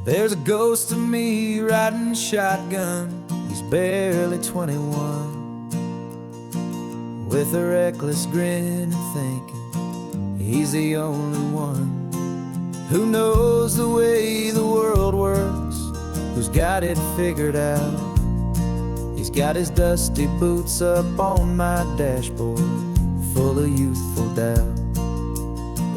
There's a ghost of me riding shotgun. He's barely 21, with a reckless grin and thinking he's the only one who knows the way the world works, who's got it figured out. He's got his dusty boots up on my dashboard, full of youthful doubt.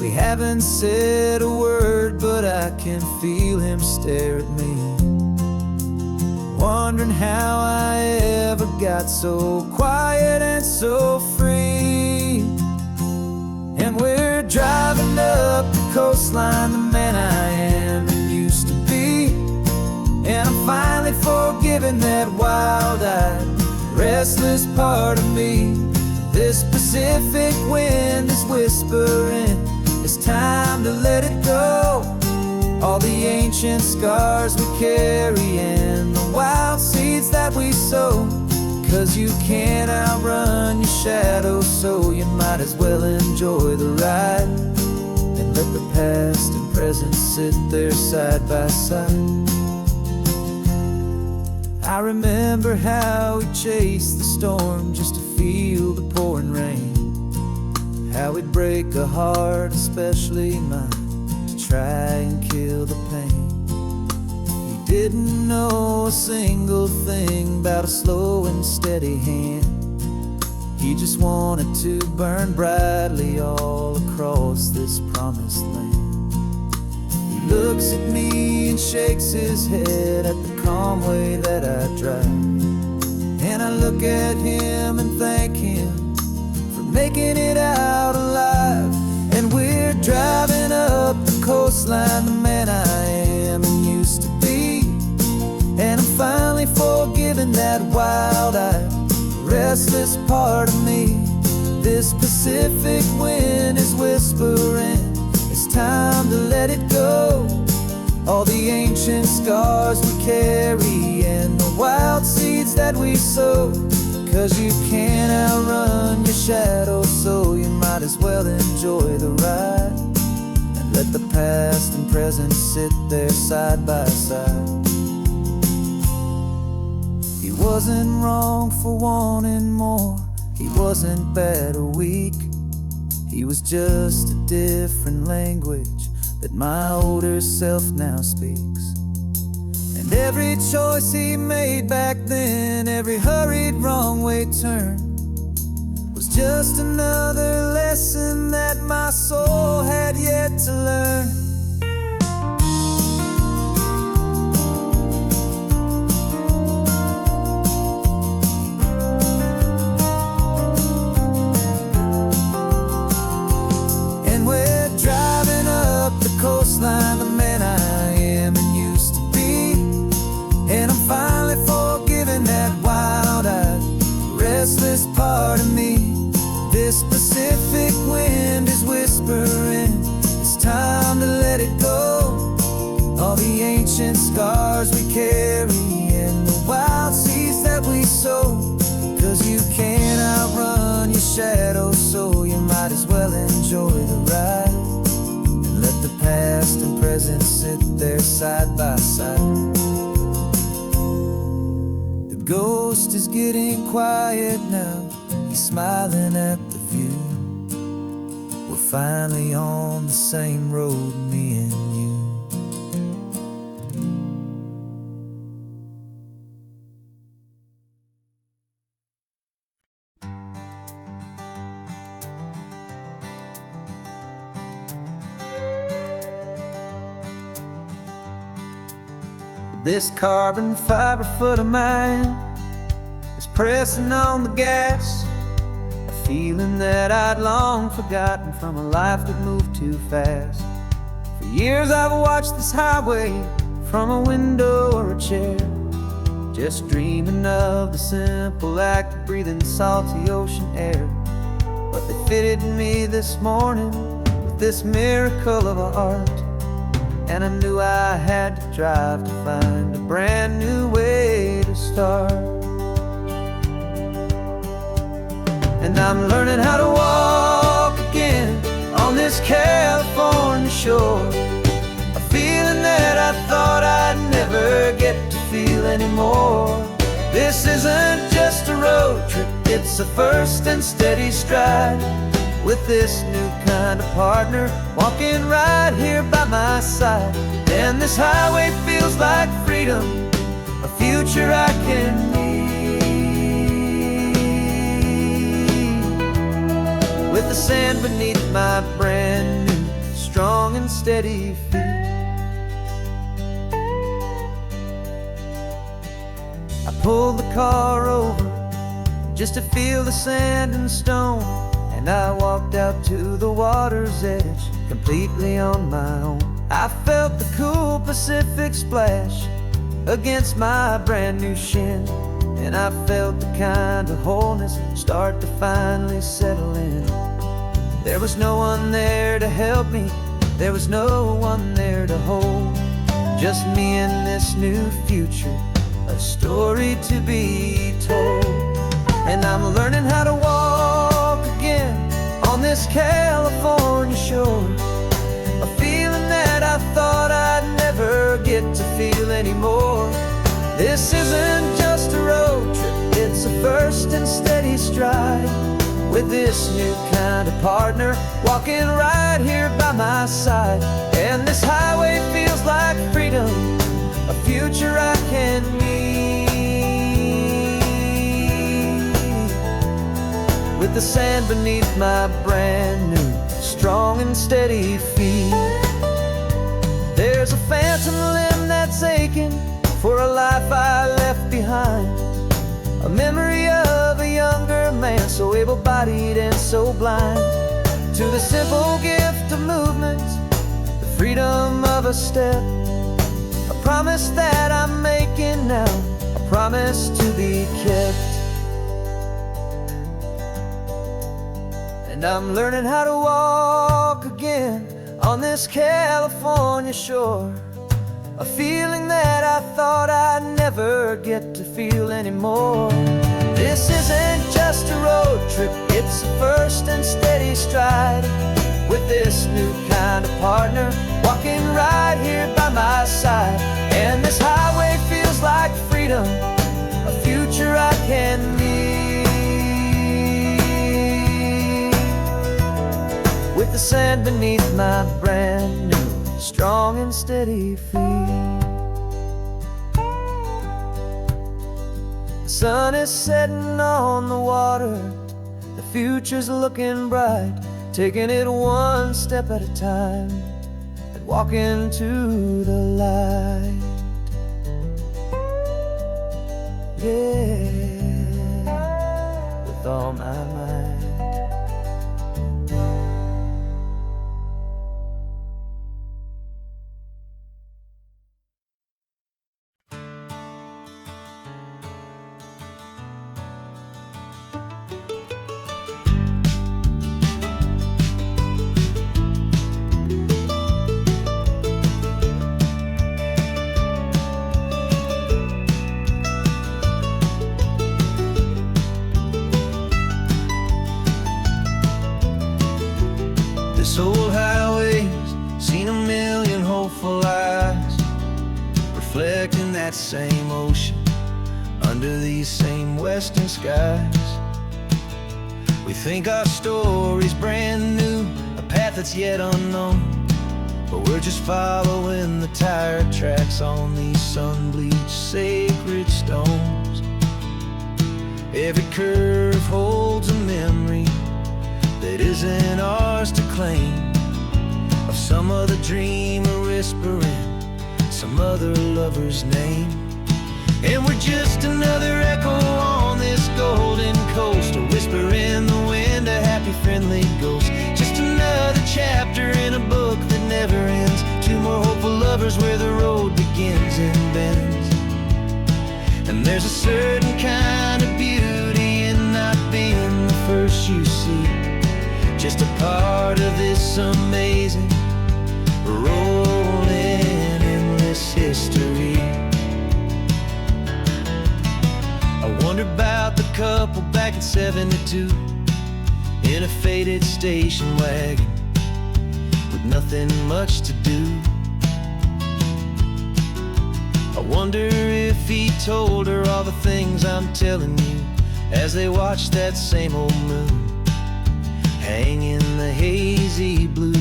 We haven't said a word, but I can feel him stare at me, wondering how I ever got so quiet and so free. And we're driving up the coastline, the man I am and used to be. And I'm finally forgiving that wild-eyed, restless part of me. This Pacific wind is whispering, it's time to let it go. All the ancient scars we carry and the wild seeds that we sow. 'Cause you can't outrun your shadow, so you might as well enjoy the ride and let the past and present sit there side by side. I remember how we chased the storm just to feel the pouring rain, how we'd break a heart, especially mine, to try and kill the pain. He didn't know a single thing about a slow and steady hand. He just wanted to burn brightly all across this promised land. He looks at me and shakes his head at the calm way that I drive, and I look at him and thank him for making it out alive. And we're driving up the coastline, the man I am and used to be. And I'm finally forgiving that wild-eyed, restless part of me. This Pacific wind is whispering, it's time to let it go. All the ancient scars we carry and the wild seeds that we sow. 'Cause you can't outrun your shadow, so you might as well enjoy the ride and let the past and present sit there side by side. He wasn't wrong for wanting more, he wasn't bad or weak. He was just a different language that my older self now speaks. And every choice he made back then, every hurried wrong way turn, was just another lesson that my soul had yet to learn. And we're driving up the coastline, the man I am and used to be. And I'm finally forgiving that wild-eyed, restless part of me. This Pacific wind is whispering, it's time to let it go. All the ancient scars we carry and the wild seeds that we sow. 'Cause you can't outrun your shadow, so you might as well enjoy the ride and let the past and present sit there side by side. The ghost is getting quiet now, he's smiling at the view. We're finally on the same road, me and you. This carbon fiber foot of mine is pressing on the gas, a feeling that I'd long forgotten from a life that moved too fast. For years I've watched this highway from a window or a chair, just dreaming of the simple act of breathing salty ocean air. But they fitted me this morning with this miracle of art, and I knew I had to drive to find a brand new way to start. And I'm learning how to walk again on this California shore, a feeling that I thought I anymore. This isn't just a road trip, it's a first and steady stride. With this new kind of partner walking right here by my side. And this highway feels like freedom, a future I can need. With the sand beneath my brand new, strong and steady feet. I pulled the car over just to feel the sand and stone, and I walked out to the water's edge, completely on my own. I felt the cool Pacific splash against my brand new shin, and I felt the kind of wholeness start to finally settle in. There was no one there to help me, there was no one there to hold, just me and this new future, a story to be told. And I'm learning how to walk again on this California shore, a feeling that I thought I'd never get to feel anymore. This isn't just a road trip, it's a first and steady stride. With this new kind of partner walking right here by my side. And this highway feels like freedom, a future I can need. With the sand beneath my brand new, strong and steady feet. There's a phantom limb that's aching for a life I left behind, a memory of a younger man, so able-bodied and so blind. To the simple gift of movement, the freedom of a step, a promise that I'm making now, a promise to be kept. And I'm learning how to walk again on this California shore, a feeling that I thought I'd never get to feel anymore. This isn't just a road trip, it's a first and steady stride. With this new kind of partner walking right here by my side. And this highway feels like freedom, a future I can need. With the sand beneath my brand new, strong and steady feet. The sun is setting on the water, the future's looking bright, taking it one step at a time and walking to the light. Yeah, with all my might. This old highway's seen a million hopeful eyes, reflecting that same ocean under these same western skies. We think our story's brand new, a path that's yet unknown, but we're just following the tire tracks on these sun-bleached sacred stones. Every curve holds a memory that isn't ours to claim, of some other dreamer whispering some other lover's name. And we're just another echo on this golden coast, a whisper in the wind, a happy friendly ghost. Just another chapter in a book that never ends, two more hopeful lovers where the road begins and bends. And there's a certain kind of beauty in not being the first you see, just a part of this amazing, rolling, endless history. I wonder about the couple back in '72 in a faded station wagon with nothing much to do. I wonder if he told her all the things I'm telling you, as they watched that same old moon hang in the hazy blue.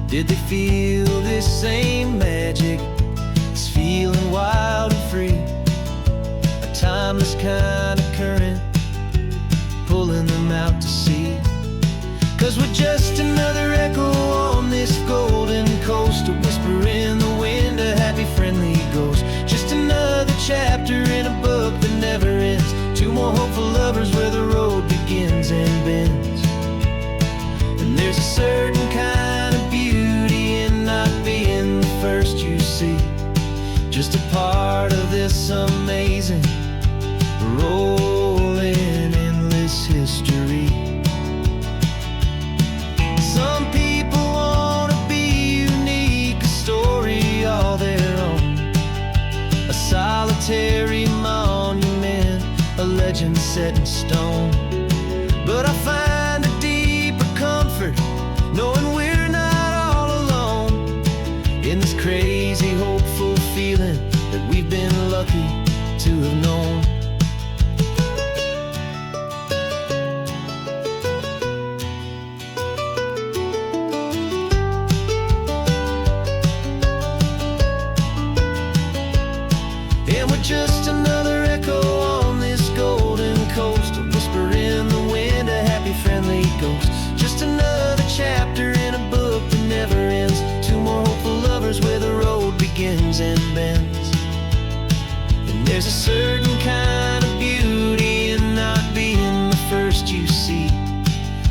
Did they feel this same magic, this feeling wild and free, a timeless kind of current pulling them out to sea? 'Cause we're just another echo on this golden coast, a whisper in the wind, a happy friendly ghost. Just another chapter in a book that never ends, two more hopeful lovers where the road begins and bends. And there's a certain kind of beauty in not being the first you see, just a part of this amazing rolling endless history. Some people wanna be unique, a story all their own, a solitary monument, a legend set in stone. But I find a deeper comfort knowing we're not all alone in this crazy, hopeful feeling that we've been lucky to have known. And we're just another echo on this golden coast, a whisper in the wind, a happy friendly ghost. Just another chapter in a book that never ends, two more hopeful lovers where the road begins and bends. And there's a certain kind of beauty in not being the first you see,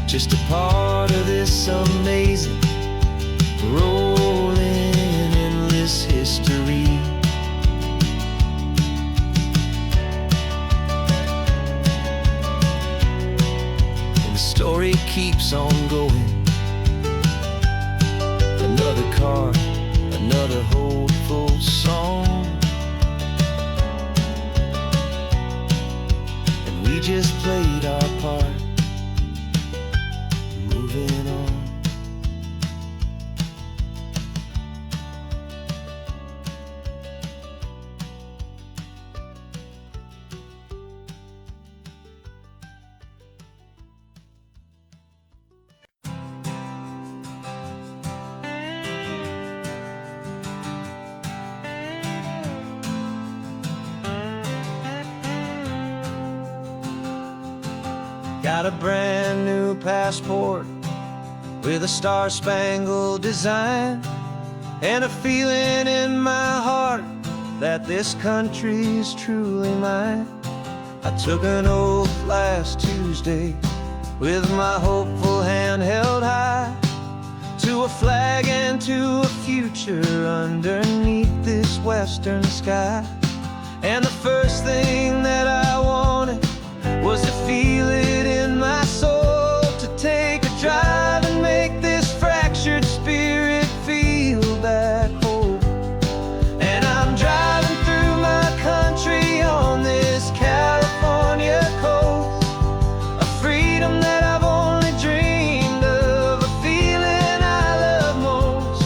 just a part of this amazing rolling endless history. Story keeps on going. Another car, another hopeful song, and we just played our part, moving on. Got a brand new passport with a star-spangled design, and a feeling in my heart that this country's truly mine. I took an oath last Tuesday with my hopeful hand held high, to a flag and to a future underneath this western sky. And the first thing that I wanted was to feel it in my soul, to take a drive and make this fractured spirit feel back home. And I'm driving through my country on this California coast, a freedom that I've only dreamed of, a feeling I love most.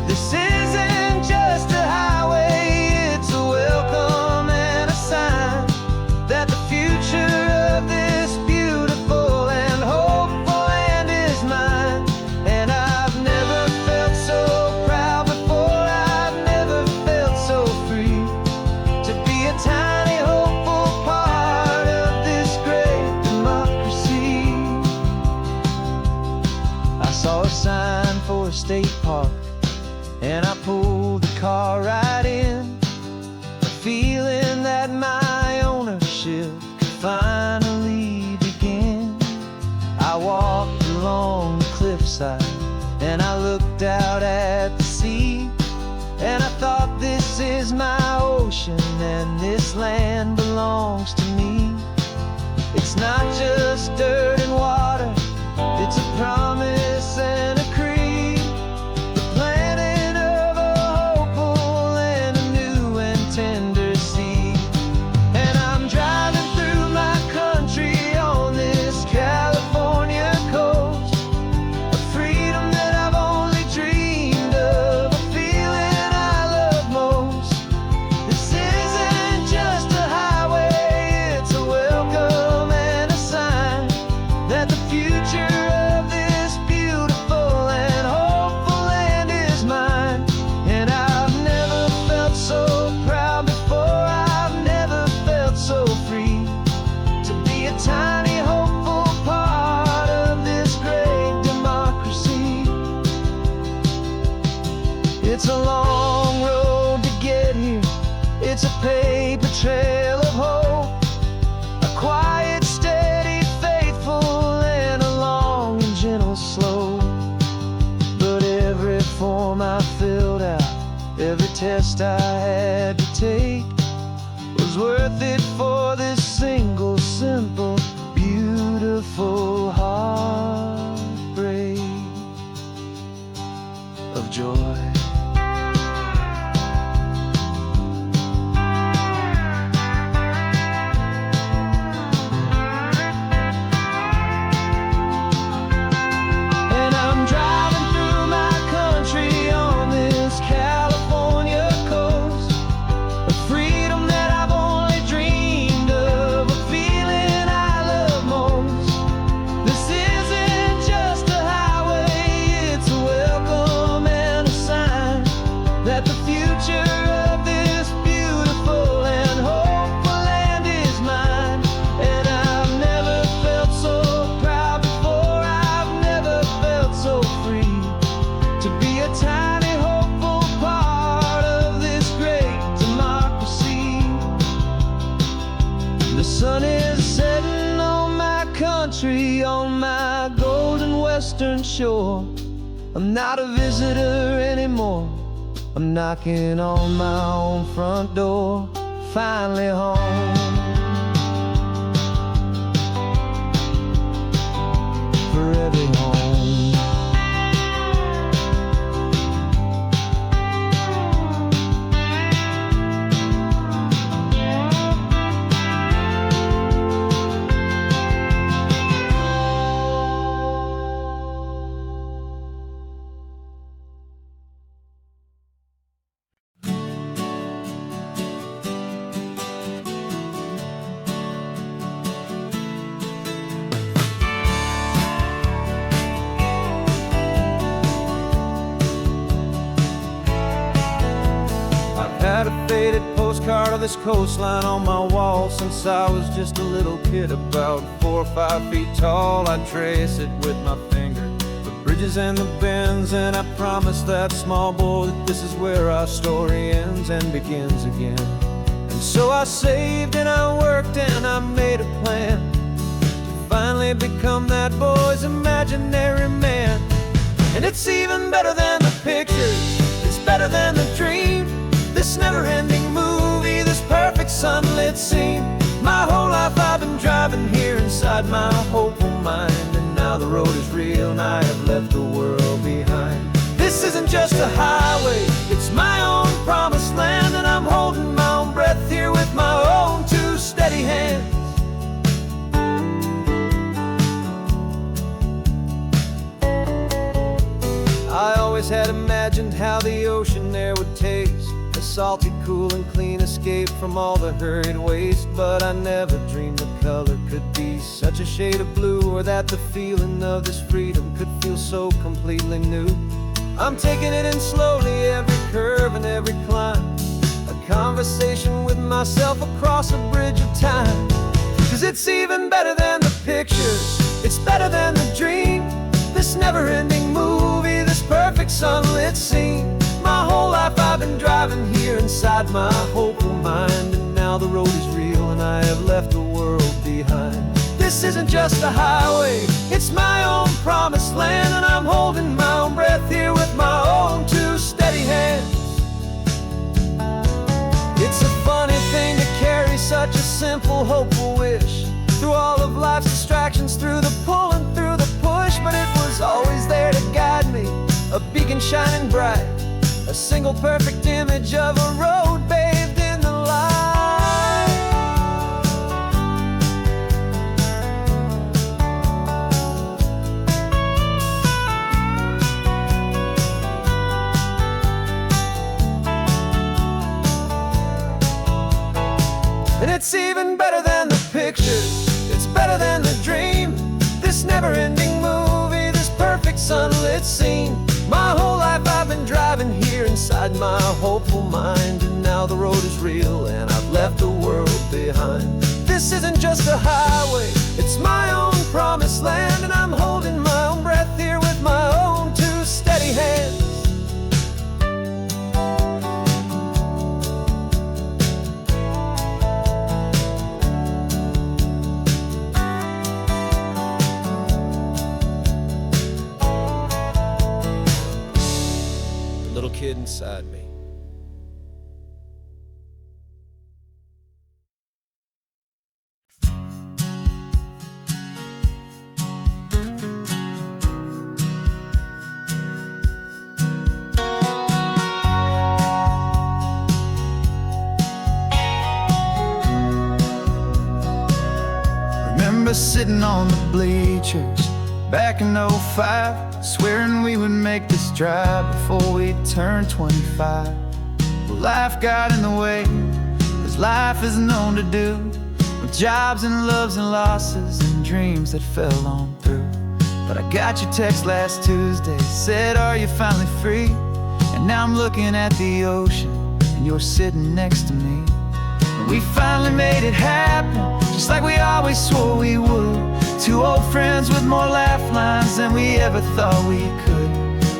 This isn't just a highway, it's a welcome and a sign that the future of this beautiful and hopeful land is mine. And I've never felt so proud before, I've never felt so free, to be a tiny hopeful part of this great democracy. I saw a sign for a state park, and I pulled the car right in, a feeling that my ownership could finally begin. I walked along the cliffside and I looked out at the sea, and I thought, this is my ocean and this land belongs to me. It's not just dirt and water, it's a promise and a creed, the planting of a hopeful and a new and tender seed. And I'm driving through my country on this California coast, a freedom that I've only dreamed of, a feeling I love most. the future of this beautiful and hopeful land is mine. And I've never felt so proud before, I've never felt so free to be a tiny hopeful part of this great democracy. It's a long road to get here, it's a paper trail of hope, a quiet, steady, faithful, and a long and gentle slope. But every form I filled out, every test I had to take, was worth it for this single, simple, beautiful heartbreak of joy. The sun is setting on my country, on my golden western shore. I'm not a visitor anymore, I'm knocking on my own front door. Finally home, forever home. Had a faded postcard of this coastline on my wall since I was just a little kid, about 4 or 5 feet tall. I trace it with my finger, the bridges and the bends, and I promised that small boy that this is where our story ends and begins again. And so I saved and I worked and I made a plan to finally become that boy's imaginary man. And it's even better than the pictures, it's better than the dream, this never-ending movie, this perfect sunlit scene. My whole life I've been driving here inside my hopeful mind, and now the road is real and I have left the world behind. This isn't just a highway, it's my own promised land, and I'm holding my own breath here with my own 2 steady hands. I always had imagined how the ocean there would taste, a salty, cool and clean escape from all the hurried waste. But I never dreamed the color could be such a shade of blue, or that the feeling of this freedom could feel so completely new. I'm taking it in slowly, every curve and every climb, a conversation with myself across a bridge of time. 'Cause it's even better than the pictures, it's better than the dream, this never-ending movie, this perfect sunlit scene. My whole life I've been driving here inside my hopeful mind, and now the road is real and I have left the world behind. This isn't just a highway, it's my own promised land, and I'm holding my own breath here with my own 2 steady hands. It's a funny thing to carry such a simple, hopeful wish through all of life's distractions, through the pull and through the push, but it was always there to guide me, a beacon shining bright, a single perfect image of a road bathed in the light. And it's even better than the pictures, it's better than the dream, this never never-ending movie, this perfect sunlit scene. My whole life I've been driving here inside my hopeful mind, and now the road is real and I've left the world behind. This isn't just a highway, it's my own promised land, and I'm holding my own breath here with my own two steady hands. The little kid inside me. Remember sitting on the bleachers back in '05, swearing we would make this drive before we turned 25. Well, life got in the way, as life is known to do, with jobs and loves and losses and dreams that fell on through. But I got your text last Tuesday, said, are you finally free? And now I'm looking at the ocean, and you're sitting next to me. And we finally made it happen, just like we always swore we would. Two old friends with more laugh lines than we ever thought we could.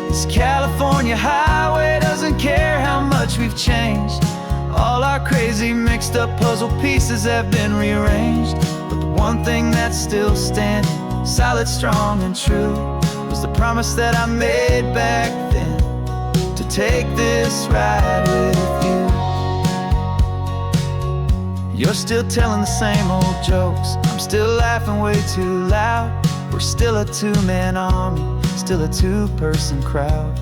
This California highway doesn't care how much we've changed. All our crazy mixed up puzzle pieces have been rearranged. But the one thing that's still standing, solid, strong, and true, was the promise that I made back then, to take this ride with you. You're still telling the same old jokes, I'm still laughing way too loud. We're still a two-man army, still a two-person crowd.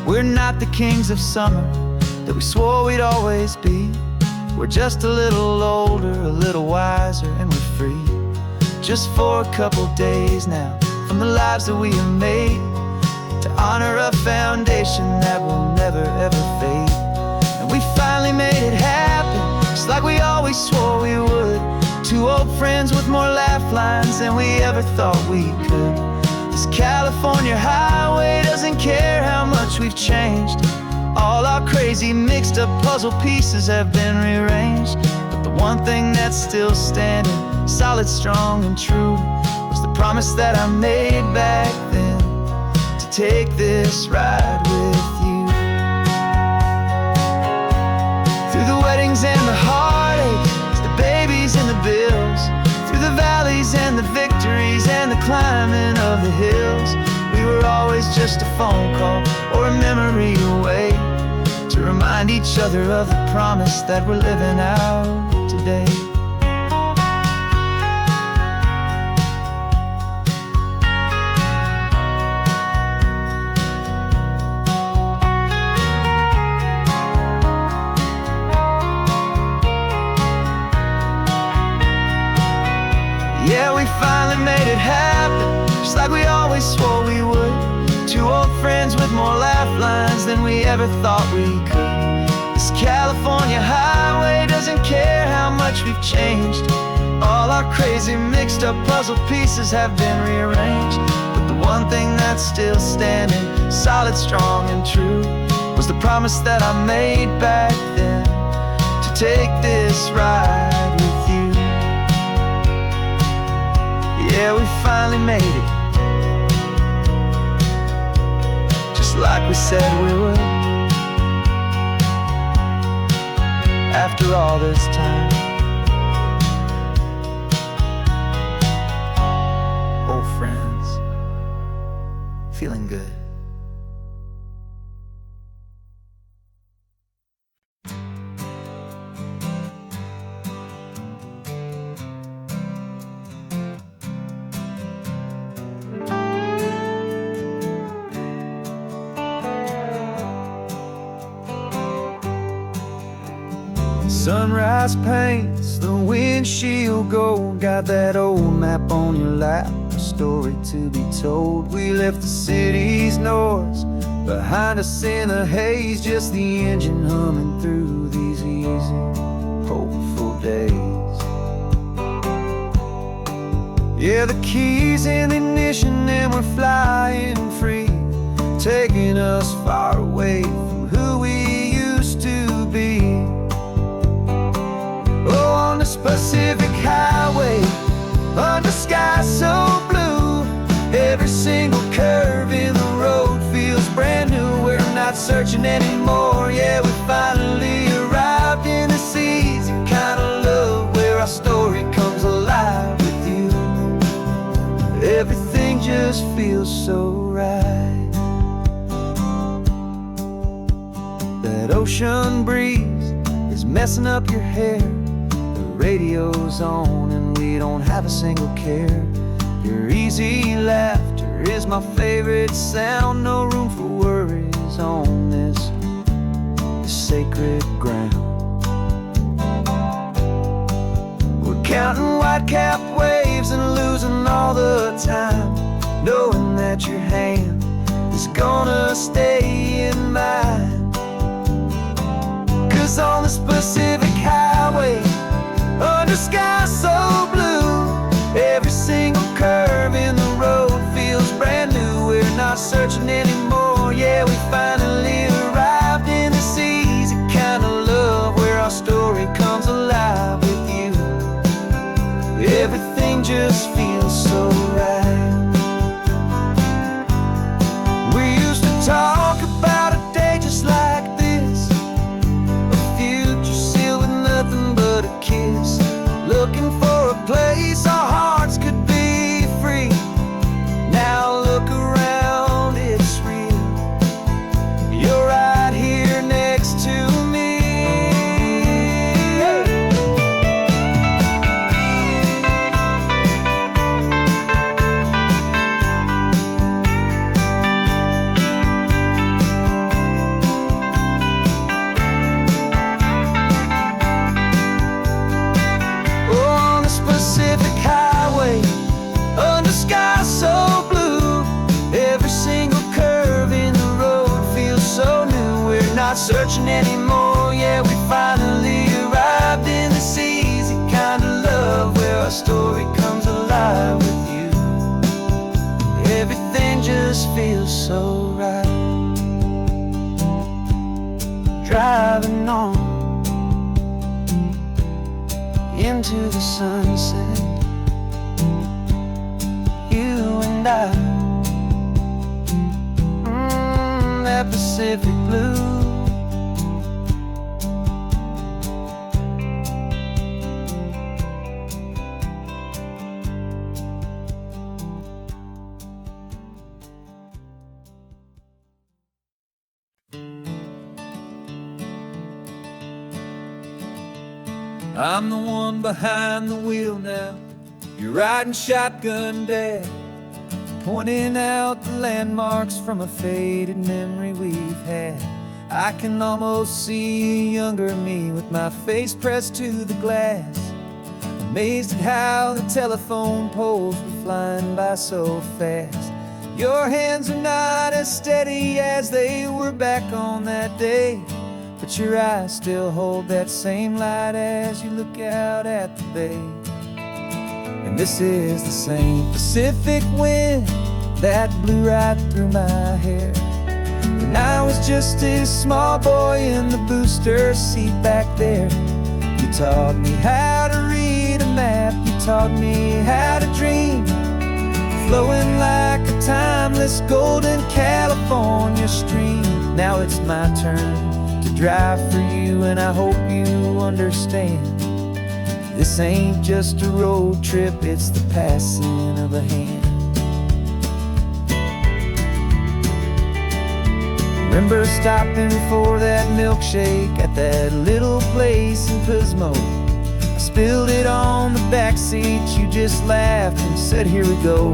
We're not the kings of summer that we swore we'd always be. We're just a little older, a little wiser, and we're free. Just for a couple days now, from the lives that we have made, to honor a foundation that will never ever fade. And we finally made it happen, just like we always swore we would. Two old friends with more laugh lines than we ever thought we could. This California highway doesn't care how much we've changed. All our crazy mixed up puzzle pieces have been rearranged. But the one thing that's still standing, solid, strong, and true, was the promise that I made back then, to take this ride with you. Through the weddings and the heartaches, the babies and the bills, through the valleys and the victories and the climbing of the hills, we were always just a phone call or a memory away, to remind each other of the promise that we're living out today. Yeah, we finally made it happen, just like we always swore we would. Two old friends with more laugh lines than we ever thought we could. This California highway doesn't care how much we've changed. All our crazy mixed up puzzle pieces have been rearranged. But the one thing that's still standing, solid, strong, and true, was the promise that I made back then, to take this ride with you. Yeah, we finally made it, just like we said we would. After all this time, old friends, feeling good. Sunrise paints the windshield gold. Got that old map on your lap, a story to be told. We left the city's noise behind us in the haze, just the engine humming through these easy, hopeful days. Yeah, the key's in the ignition and we're flying free, taking us far away from who we used to be. Oh, on this Pacific highway, under sky so blue, every single curve in the road feels brand new. We're not searching anymore, yeah, we finally arrived in this easy kind of love where our story comes alive with you. Everything just feels so right. That ocean breeze is messing up your hair, the radio's on and we don't have a single care. Your easy laughter is my favorite sound, no room for worries on this sacred ground. We're counting white-capped waves and losing all the time, knowing that your hand is gonna stay in mine. 'Cause on this Pacific highway, under sky so blue, every single curve in the road feels brand new. We're not searching anymore, yeah, we finally arrived in this easy kind of love where our story comes alive with you. Everything just feels so right. We used to talk about a day just like this, a future sealed with nothing but a kiss, looking for a place our hearts could be free. Now look around, it's real. You're right here next to me. On the Pacific highway, under sky so blue, every single curve in the road feels so new. We're not searching anymore, yeah, we finally arrived in this easy kind of love where our story comes alive with you. Everything just feels so right. Driving on into the sunset, you and I, that Pacific blue. I'm the one behind the wheel now, you're riding shotgun, Dad, pointing out the landmarks from a faded memory we've had. I can almost see a younger me with my face pressed to the glass, amazed at how the telephone poles were flying by so fast. Your hands are not as steady as they were back on that day, but your eyes still hold that same light as you look out at the bay. And this is the same Pacific wind that blew right through my hair when I was just a small boy in the booster seat back there. You taught me how to read a map, you taught me how to dream, flowing like a timeless golden California stream. Now it's my turn to drive for you, and I hope you understand. This ain't just a road trip, it's the passing of a hand. Remember stopping for that milkshake at that little place in Pismo? I spilled it on the back seat, you just laughed and said, here we go.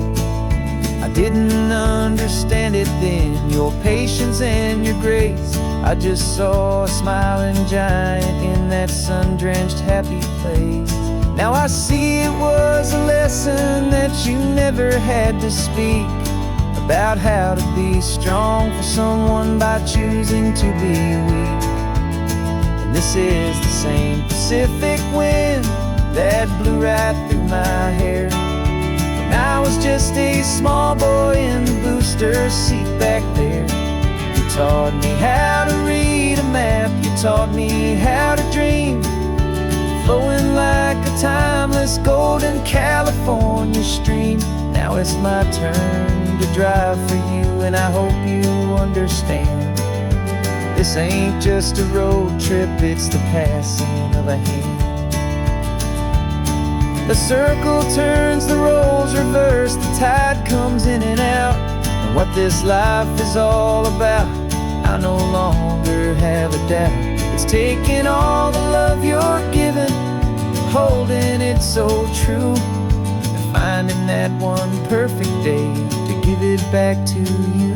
I didn't understand it then, your patience and your grace. I just saw a smiling giant in that sun-drenched happy place. Now I see it was a lesson that you never had to speak, about how to be strong for someone by choosing to be weak. And this is the same Pacific wind that blew right through my hair I was just a small boy in the booster seat back there. You taught me how to read a map, you taught me how to dream, flowing like a timeless golden California stream. Now it's my turn to drive for you, and I hope you understand. This ain't just a road trip, it's the passing of a hand. The circle turns, the roles reverse, the tide comes in and out. And what this life is all about, I no longer have a doubt. It's taking all the love you're giving, holding it so true, and finding that one perfect day to give it back to you.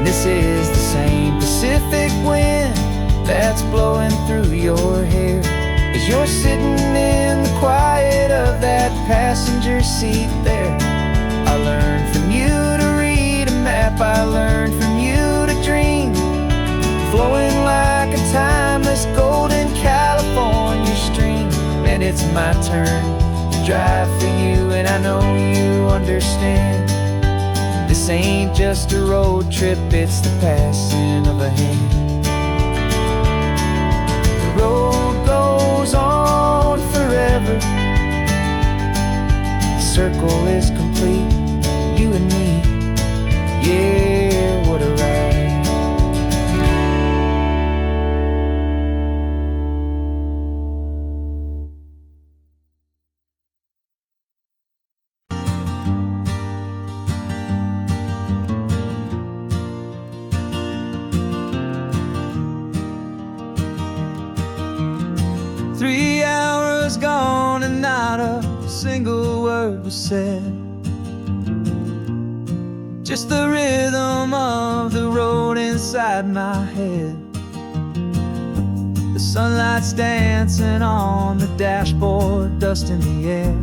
'This is the same Pacific wind that's blowing through your hair as you're sitting in the quiet of that passenger seat there. I learned from you to read a map, I learned from you to dream, flowing like a timeless golden California stream. And it's my turn to drive for you, and I know you understand. This ain't just a road trip, it's the passing of a hand. The road goes on forever, the circle is complete, you and me, yeah, what a ride. Three hours gone and not a single word was said. Just the rhythm of the road inside my head. The sunlight's dancing on the dashboard, dust in the air.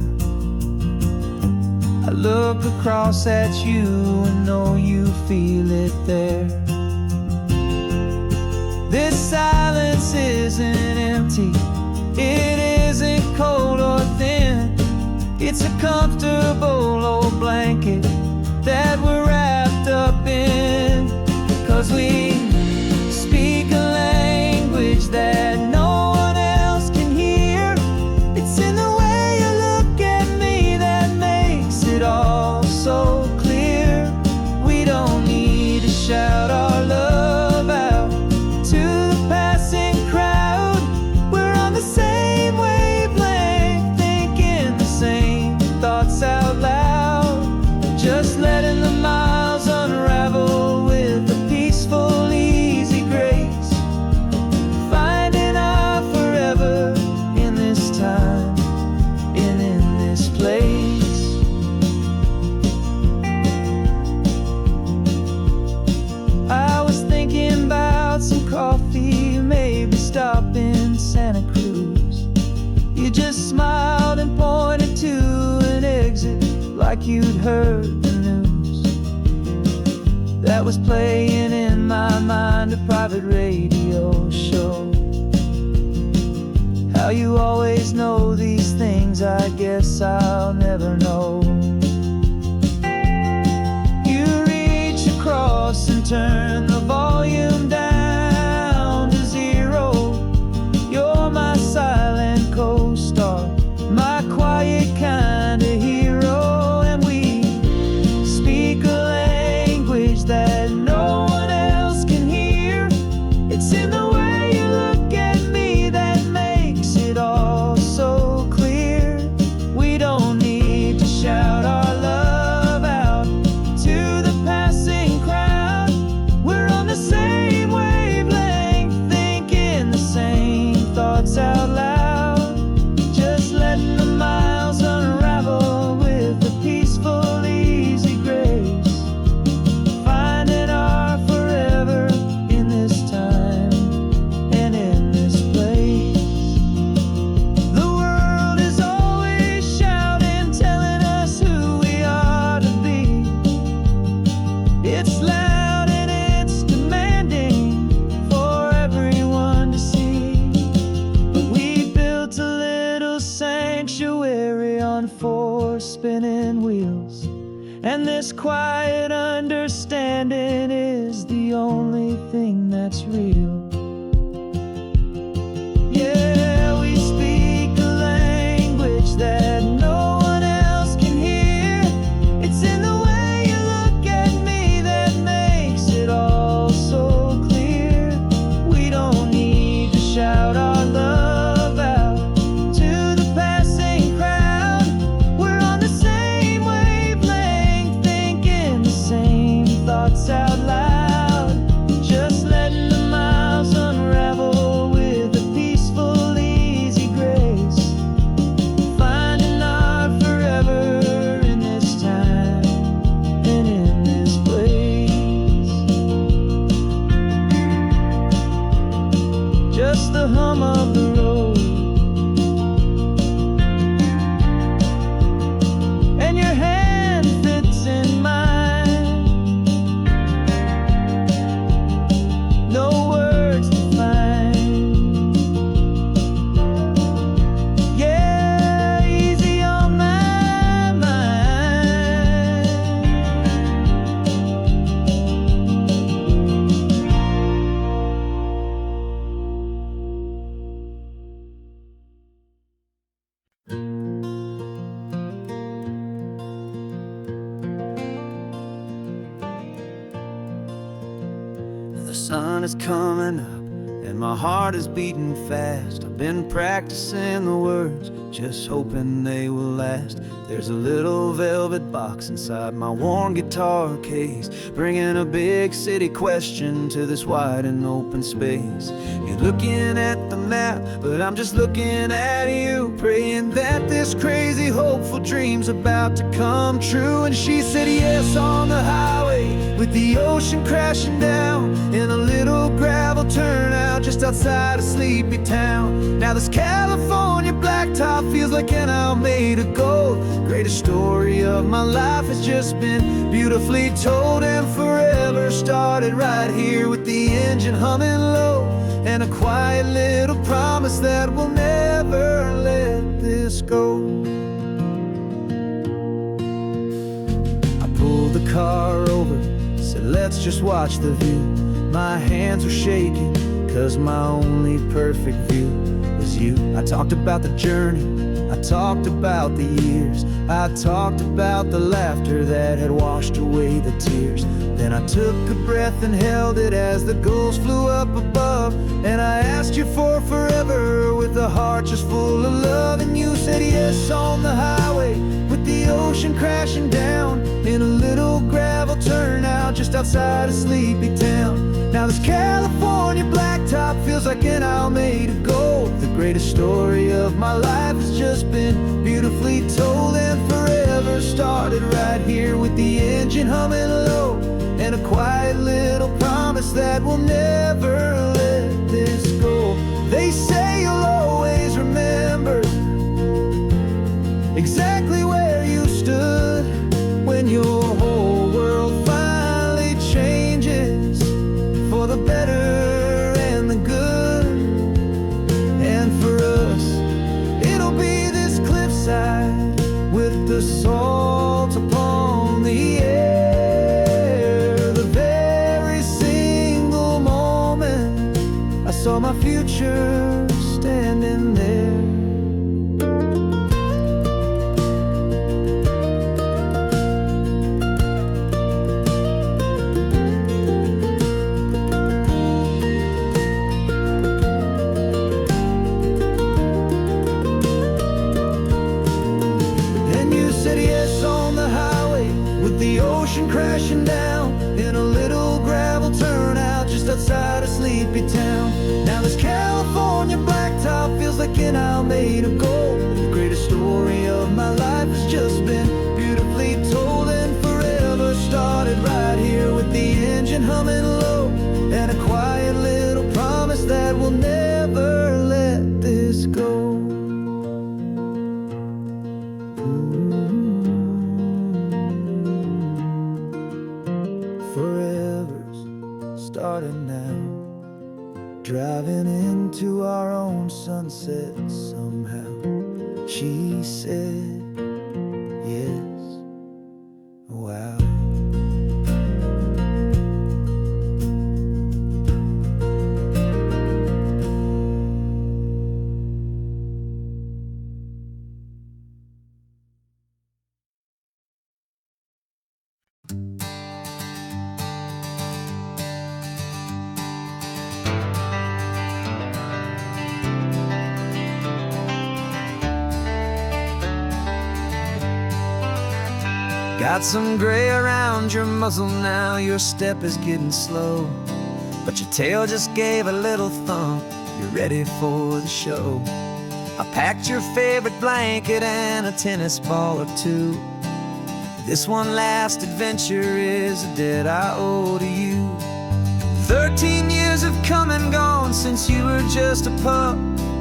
I look across at you and know you feel it there. This silence isn't empty, it isn't cold or thin. It's a comfortable old blanket that we're wrapped up in. 'Cause we speak a language that no one else can hear. It's in the way you look at me that makes it all so clear. We don't need to shout our love out to the passing crowd. We're on the same wavelength, thinking the same thoughts out loud. Just letting the miles unravel with a peaceful, easy grace. Finding our forever in this time and in this place. I was thinking about some coffee, maybe stop in Santa Cruz. You just smiled and pointed to an exit like you'd heard the news. That was playing in my mind, a private radio show. How you always know these things, I guess I'll never know. You reach across and turn the volume down to zero. You're my silent co-star, my quiet kind of hero. And we speak a language that no one else can hear. It's in the way you look at me that makes it all so clear. We don't need to shout our love out to the passing crowd. We're on the same wavelength, thinking the same thoughts out loud. Just letting the miles unravel with a peaceful, easy grace. Finding our forever in this time on four spinning wheels, and this quiet understanding is the only thing that's real. Yeah, we speak a language that no one else can hear. It's in the way you look at me that makes it all so clear. We don't need to shout our love out to the passing crowd. We're on the same wavelength, thinking the same thoughts out loud. Just letting the miles unravel with a peaceful, easy grace. Finding our forever in this time and in this place. Just the hum of the road and your hand fits in mine. No words to find. Yeah, easy on my mind. The sun is coming up and my heart is beating fast. I've been practicing the words, just hoping they will last. There's a little velvet box inside my worn guitar case, bringing a big city question to this wide and open space. You're looking at the map, but I'm just looking at you, praying that this crazy hopeful dream's about to come true. And she said yes on the highway with the ocean crashing down in a little gravel turnout just outside of Sleepy Town. Now this California blacktop feels like an owl made of gold. Greatest story of my life has just been beautifully told, and forever started right here with the engine humming low, and a quiet little promise that we'll never let this go. I pulled the car over, said let's just watch the view. My hands were shaking, cause my only perfect view was you. I talked about the journey, I talked about the years, I talked about the laughter that had washed away the tears. Then I took a breath and held it as the gulls flew up above, and I asked you for forever with a heart just full of love. And you said yes on the highway with the ocean crashing down in a little gravel turnout just outside of Sleepy Town. Now this California blacktop feels like an owl made of gold. The greatest story of my life has just been beautifully told, and forever started right here with the engine humming low, and a quiet little promise that we'll never let this go. They say you'll always remember exactly where you stood when your whole world finally changes for the better and the good. And for us, it'll be this cliffside with the salt upon the air. The very single moment I saw my future standing there. The ocean crashing down in a little gravel turnout just outside of Sleepy Town. Now this California blacktop feels like an owl made of gold. The greatest story of my life has just been beautifully told, and forever started right here with the engine humming low, and a quiet little promise that we'll never let this go. Forever's starting now, driving into our own sunset somehow. She said Got some gray around your muzzle now, your step is getting slow, but your tail just gave a little thump, you're ready for the show. I packed your favorite blanket and a tennis ball or two. This one last adventure is a debt I owe to you. 13 years have come and gone since you were just a pup.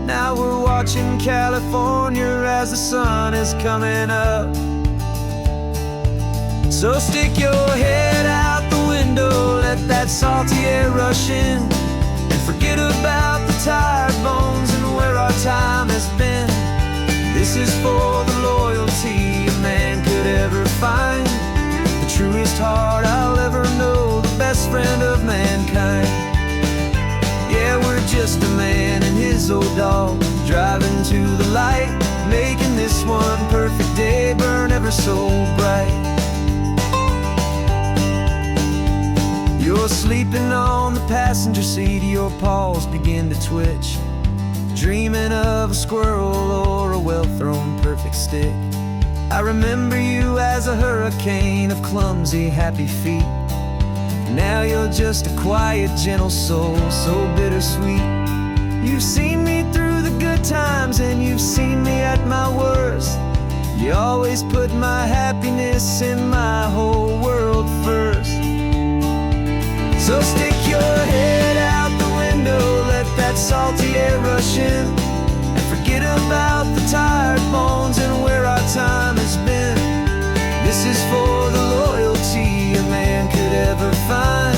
Now we're watching California as the sun is coming up. So stick your head out the window, let that salty air rush in, and forget about the tired bones and where our time has been. This is for the loyalty a man could ever find, the truest heart I'll ever know, the best friend of mankind. Yeah, we're just a man and his old dog, driving to the light, making this one perfect day burn ever so bright. You're sleeping on the passenger seat, your paws begin to twitch, dreaming of a squirrel or a well-thrown perfect stick. I remember you as a hurricane of clumsy, happy feet. Now you're just a quiet, gentle soul, so bittersweet. You've seen me through the good times and you've seen me at my worst. You always put my happiness in my whole world first. So stick your head out the window, let that salty air rush in, and forget about the tired bones and where our time has been. This is for the loyalty a man could ever find,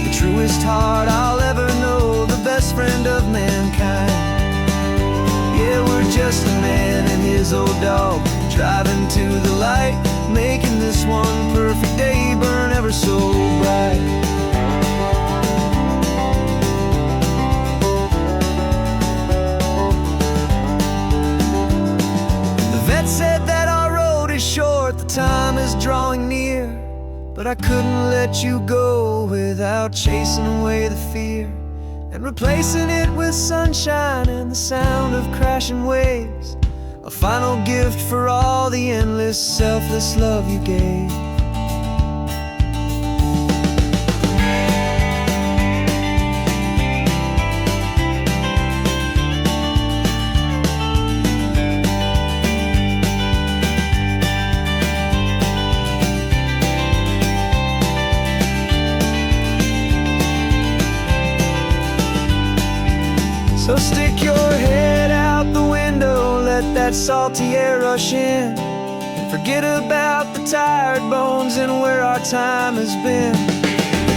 the truest heart I'll ever know, the best friend of mankind. Yeah, we're just a man and his old dog, driving to the light, making this one perfect day burn ever so bright. Said that our road is short, the time is drawing near, but I couldn't let you go without chasing away the fear and replacing it with sunshine and the sound of crashing waves, a final gift for all the endless, selfless love you gave. So stick your head out the window, let that salty air rush in, and forget about the tired bones and where our time has been.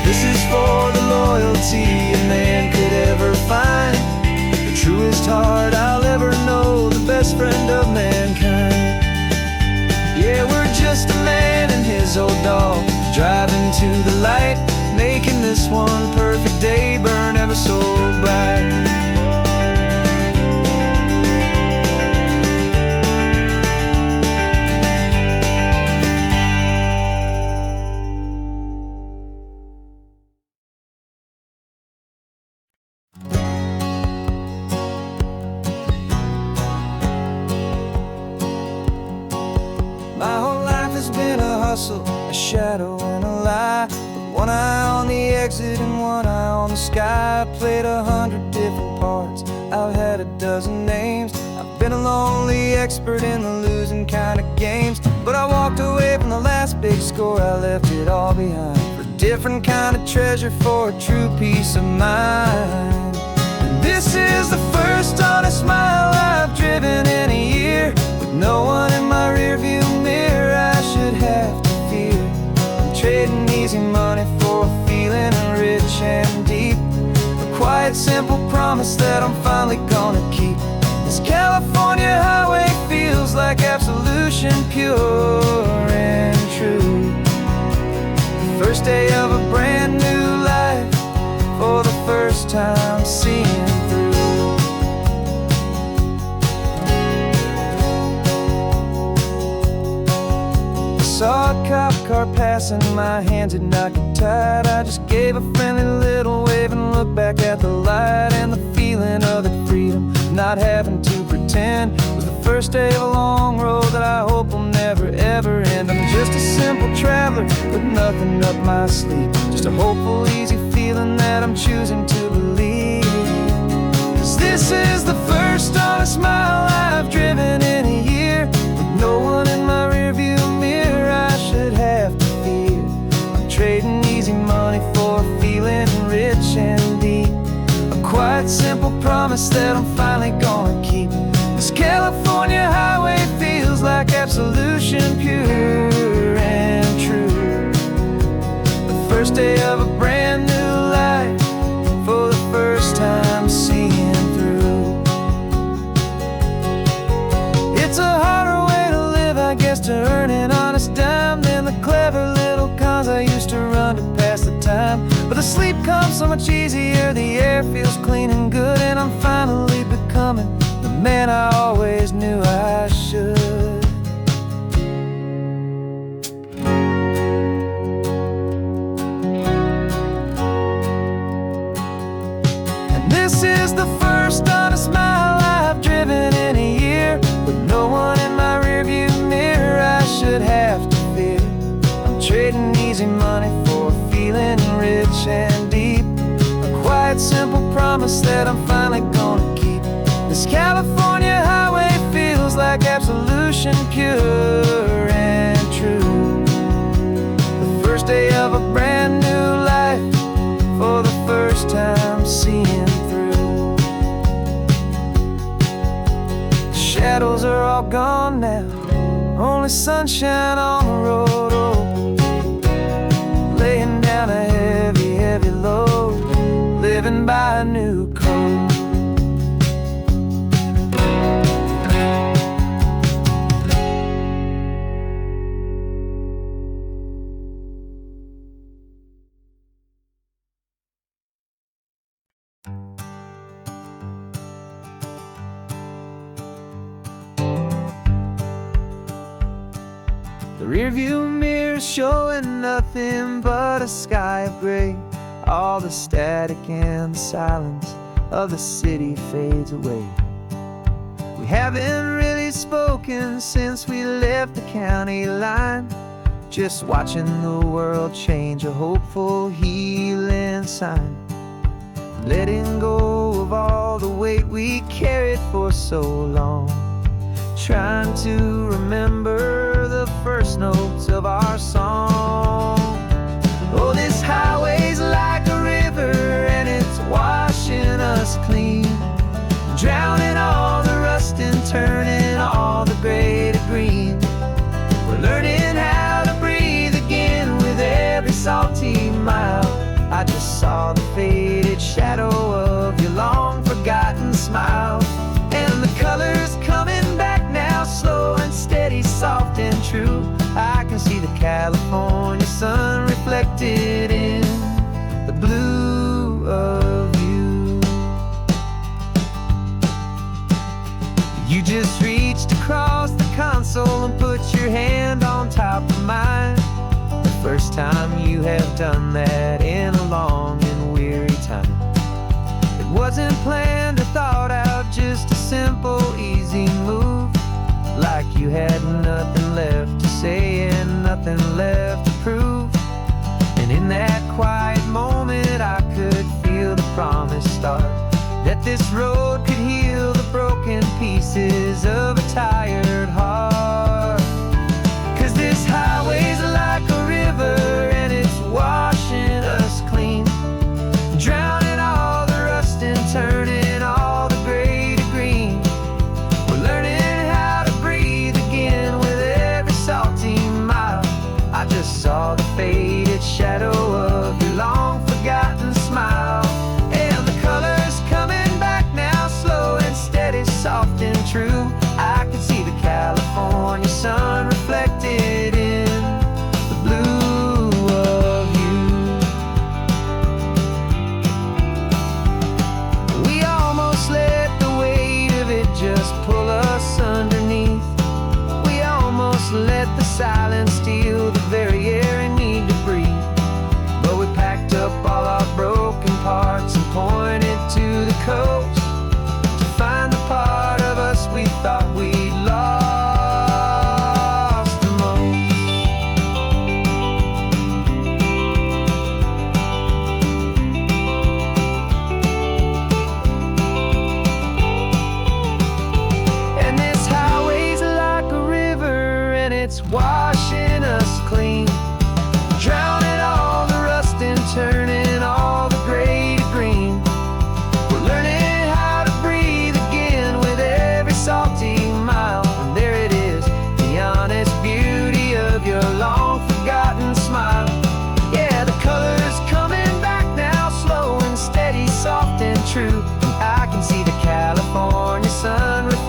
This is for the loyalty a man could ever find, the truest heart I'll ever know, the best friend of mankind. Yeah, we're just a man and his old dog, driving to the light, making this one perfect day burn ever so bright. My whole life has been a hustle, a shadow and a lie, with one eye on the exit and one eye on the sky. I played 100 different parts, I've had a dozen names. I've been a lonely expert in the losing kind of games, but I walked away from the last big score, I left it all behind for a different kind of treasure, for a true peace of mind. And this is the first honest mile I've driven in a year, with no one in my rearview mirror I should have to fear. I'm trading easy money for a feeling rich and deep, a quiet, simple promise that I'm finally gonna keep. This California highway feels like absolution, pure and true. The first day of a brand new life, for the first time seeing through. Saw a cop car passing, my hands had not got tied. I just gave a friendly little wave and looked back at the light, and the feeling of the freedom, not having to pretend, was the first day of a long road that I hope will never ever end. I'm just a simple traveler with nothing up my sleeve, just a hopeful, easy feeling that I'm choosing to believe. 'Cause this is the first honest mile I've driven in a year, with no one in my rearview mirror I should have to fear. I'm trading easy money for a feeling rich and deep, a quiet, simple promise that I'm finally gonna keep. This California highway feels like absolution, pure and true. The first day of a brand new life, for the first time seeing through. It's a harder way to live, I guess, to earn an honest dime than the clever little cons I used to run to pass the time. But the sleep comes so much easier, the air feels clean and good, and I'm finally becoming the man I always knew I should. And this is the first honest mile I've driven in a year, with no one in my rearview mirror I should have to fear. I'm trading easy money for a feeling rich and deep, a quiet, simple promise that I'm finally gonna keep. This California highway feels like absolution, pure and true. The first day of a brand new life, for the first time seeing through. The shadows are all gone now, only sunshine on the road. Oh, laying down a heavy, heavy load, living by a new code. The rearview mirror showing nothing but a sky of gray. All the static and the silence of the city fades away. We haven't really spoken since we left the county line, just watching the world change, a hopeful, healing sign. Letting go of all the weight we carried for so long, trying to remember the first notes of our song. Oh, this highway's like a river and it's washing us clean, drowning all the rust and turning all the gray to green. We're learning how to breathe again with every salty mile. I just saw the faded shadow of your long forgotten smile, and the colors coming back now, slow and steady, soft and true. I can see the California sun reflected in the blue of you. You just reached across the console and put your hand on top of mine, the first time you have done that in a long and weary time. It wasn't planned or thought out, just a simple, easy move, like you had nothing left to say and nothing left to prove. And in that quiet moment I could feel the promise start, that this road could heal the broken pieces of a tired heart. 'Cause this highway's like a river and it's washing us clean, drowning all the rust and turning all the gray to green. We're learning how to breathe again with every salty mile. I just saw the faded shadow of your long forgotten smile, and the colors coming back now, slow and steady, soft and true. I can see the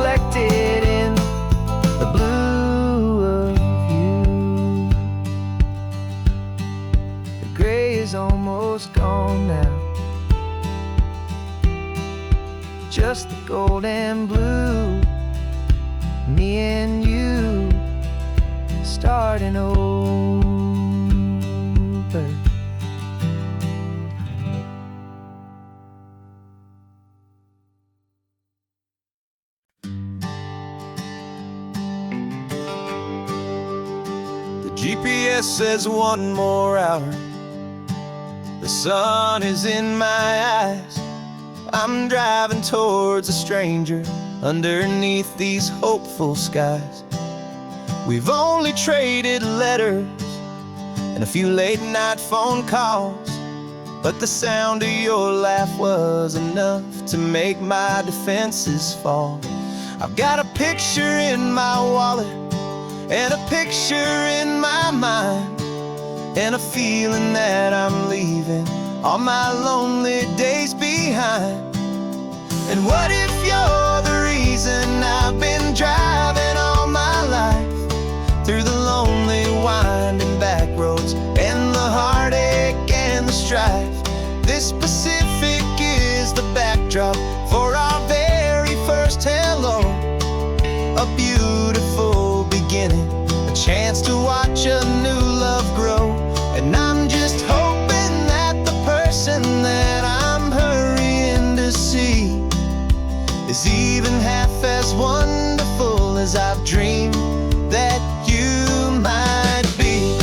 reflected in the blue of you. The gray is almost gone now, just the gold and blue. Me and you starting over. The GPS says one more hour. The sun is in my eyes. I'm driving towards a stranger underneath these hopeful skies. We've only traded letters and a few late night phone calls, but the sound of your laugh was enough to make my defenses fall. I've got a picture in my wallet and a picture in my mind, and a feeling that I'm leaving all my lonely days behind. And what if you're the reason I've been driving all my life, through the lonely winding back roads and the heartache and the strife? This Pacific is the backdrop for our very first hello. A beautiful beginning, a chance to watch a new love grow. And I'm just hoping that the person that I'm hurrying to see is even half as wonderful as I've dreamed that you might be.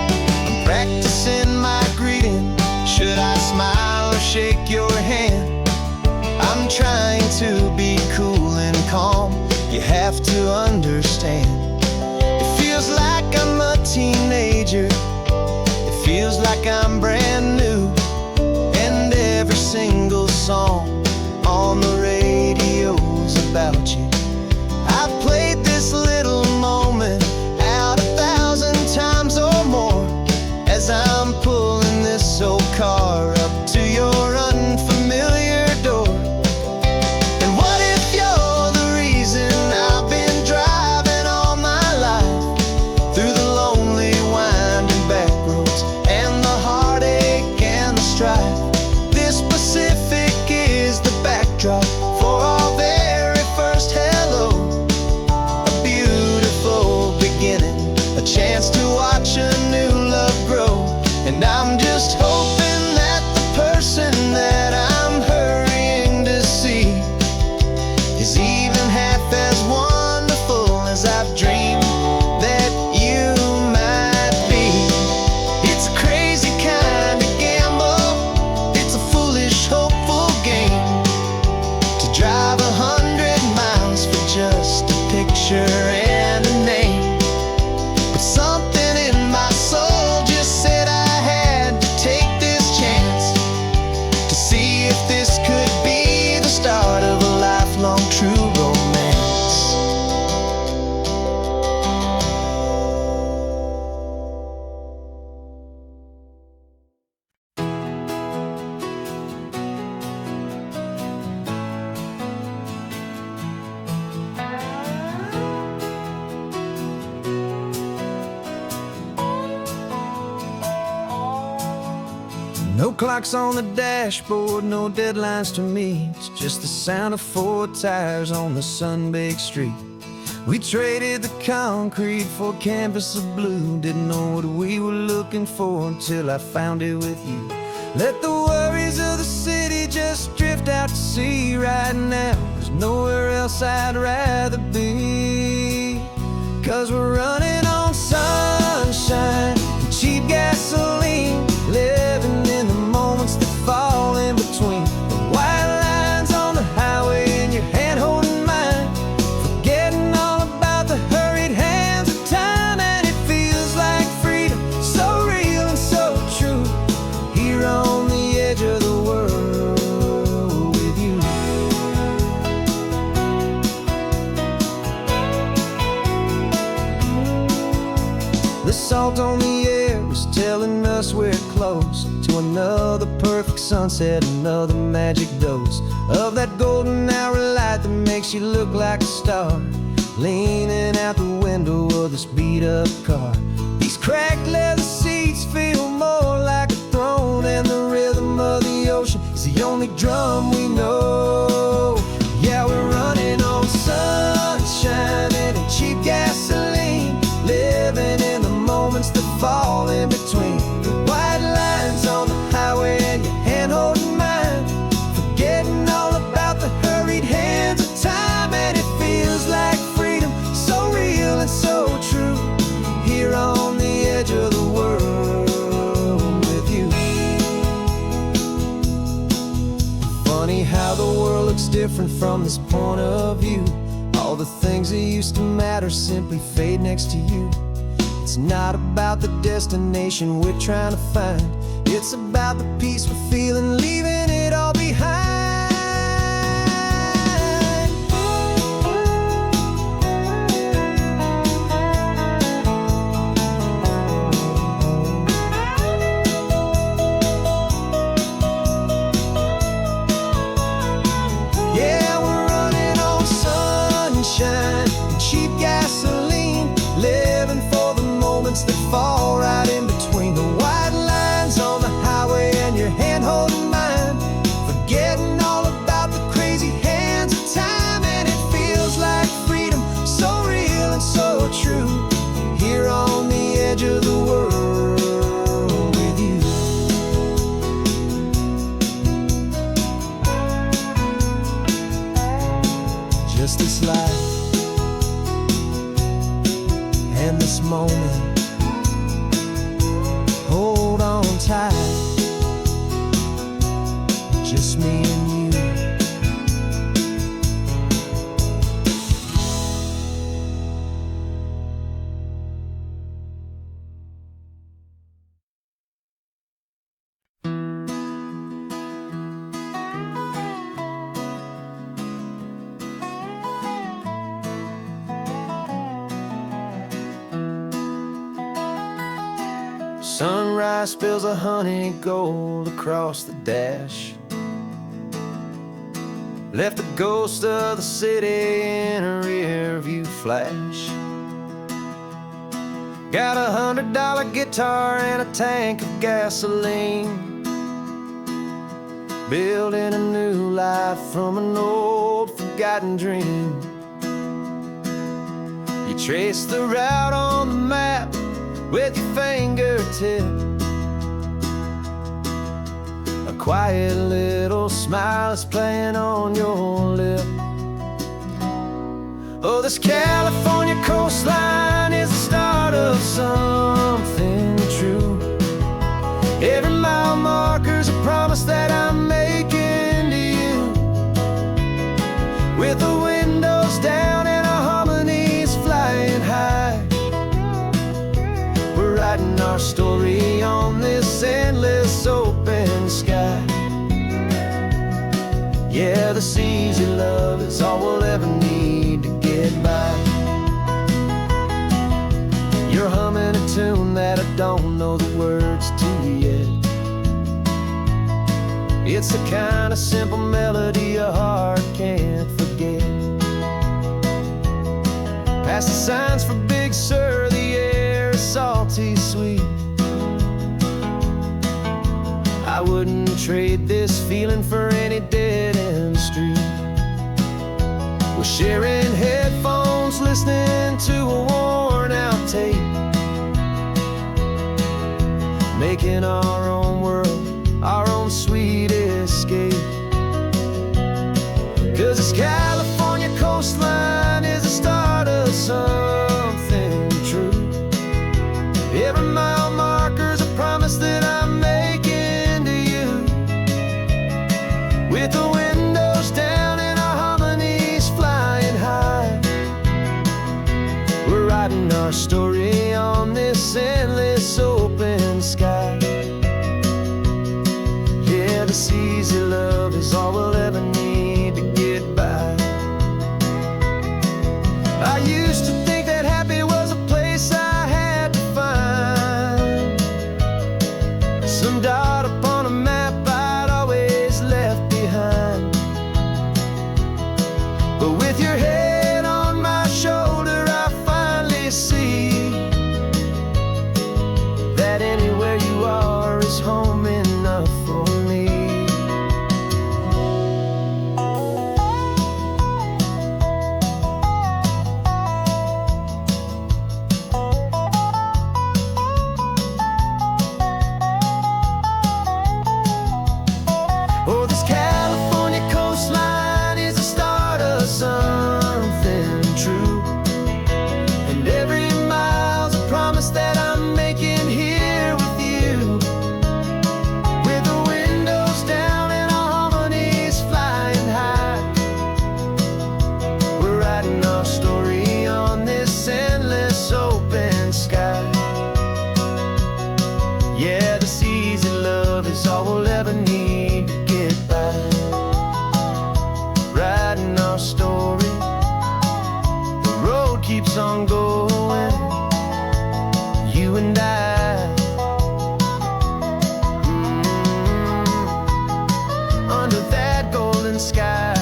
I'm practicing my greeting. Should I smile or shake your hand? I'm trying to be cool and calm. You have to understand. It feels like I'm a teenager. It feels like I'm brand new. And every single song on the radio's about you. I've played this little moment out 1,000 times or more, as I'm pulling this old car up to your unfamiliar door. And what if you're the reason I've been driving all my life, through the lonely winding back roads and the heartache and the strife? This Pacific is the backdrop for our very first hello. A beautiful beginning, a chance to watch a new love grow. And I'm just hoping that the person that I'm hurrying to see is even half as wonderful as I've dreamed that you might be. It's a crazy kind of gamble. It's a foolish, hopeful game to drive 100 miles for just a picture and a name. But something in my soul just said I had to take this chance to see if this could be the start of a lifelong true romance. No clocks on the dashboard, no deadlines to meet. It's just the sound of 4 tires on the sun-baked street. We traded the concrete for a canvas of blue. Didn't know what we were looking for until I found it with you. Let the worries of the city just drift out to sea right now. There's nowhere else I'd rather be, 'cause we're running on sunshine and cheap gasoline, living in the moments that fall in between the white lines on the highway and your hand holding mine, forgetting all about the hurried hands of time. And it feels like freedom, so real and so true, here on the edge of the world with you. The salt on the air was telling us we're close. to another perfect sunset, another magic dose of that golden hour light that makes you look like a star, leaning out the window of this beat-up car. These cracked leather seats feel more like a throne, and the rhythm of the ocean is the only drum we know. Yeah, we're running on sunshine and cheap gasoline, living in the moments that fall in between the white lines on the highway and your hand holding mine, forgetting all about the hurried hands of time. And it feels like freedom, so real and so true, here on the edge of the world with you. Funny how the world looks different from this point of view. All the things that used to matter simply fade next to you. It's not about the destination we're trying to find, it's about the peace we're feeling, leaving it all behind. Yeah, we're running on sunshine and cheap gasoline, living for the moments that fall right in between the white lines on the highway and your hand holding mine, forgetting all about the crazy hands of time. And it feels like freedom, so real and so true, here on the edge of the world with you. Just this life and this moment, hold on tight, just me and you. Sunrise spills a honey gold across the dash, left the ghost of the city in a rear view flash. Got a $100 guitar and a tank of gasoline, building a new life from an old forgotten dream. You trace the route on the map with your fingertip, a quiet little smile is playing on your lip. Oh, this California coastline is the start of something true. Every mile marker's a promise that I'm making to you, with the windows down and our harmonies flying high. We're writing our story on this endless open sky. Yeah, this easy love is all we'll ever need to get by. You're humming a tune that I don't know the words to yet. It's the kind of simple melody a heart can't forget. Past the signs for Big Sur, the air is salty sweet. I wouldn't trade this feeling for any dead-end street. We're sharing headphones, listening to a worn-out tape, making our own world, our own sweet escape. 'Cause this California coastline is the start of something true. Every mile marker's a promise that I'm making to you, with the windows down and our harmonies flying high. We're writing our story on this endless open sky. Yeah, this easy love is all we'll ever need to get by. I used to think that happy was a place I had to find, some dot upon your head on my shoulder, I finally see that anywhere you are is home enough for me. Oh, this California coastline is the start of something true, and every mile's a promise that I'm making here with you. With the windows down and our harmonies flying high, we're writing our story on this endless open sky. Yeah, this easy love is all we'll ever need to get by. Writing our story, the road keeps on going, you and I. Under that golden sky.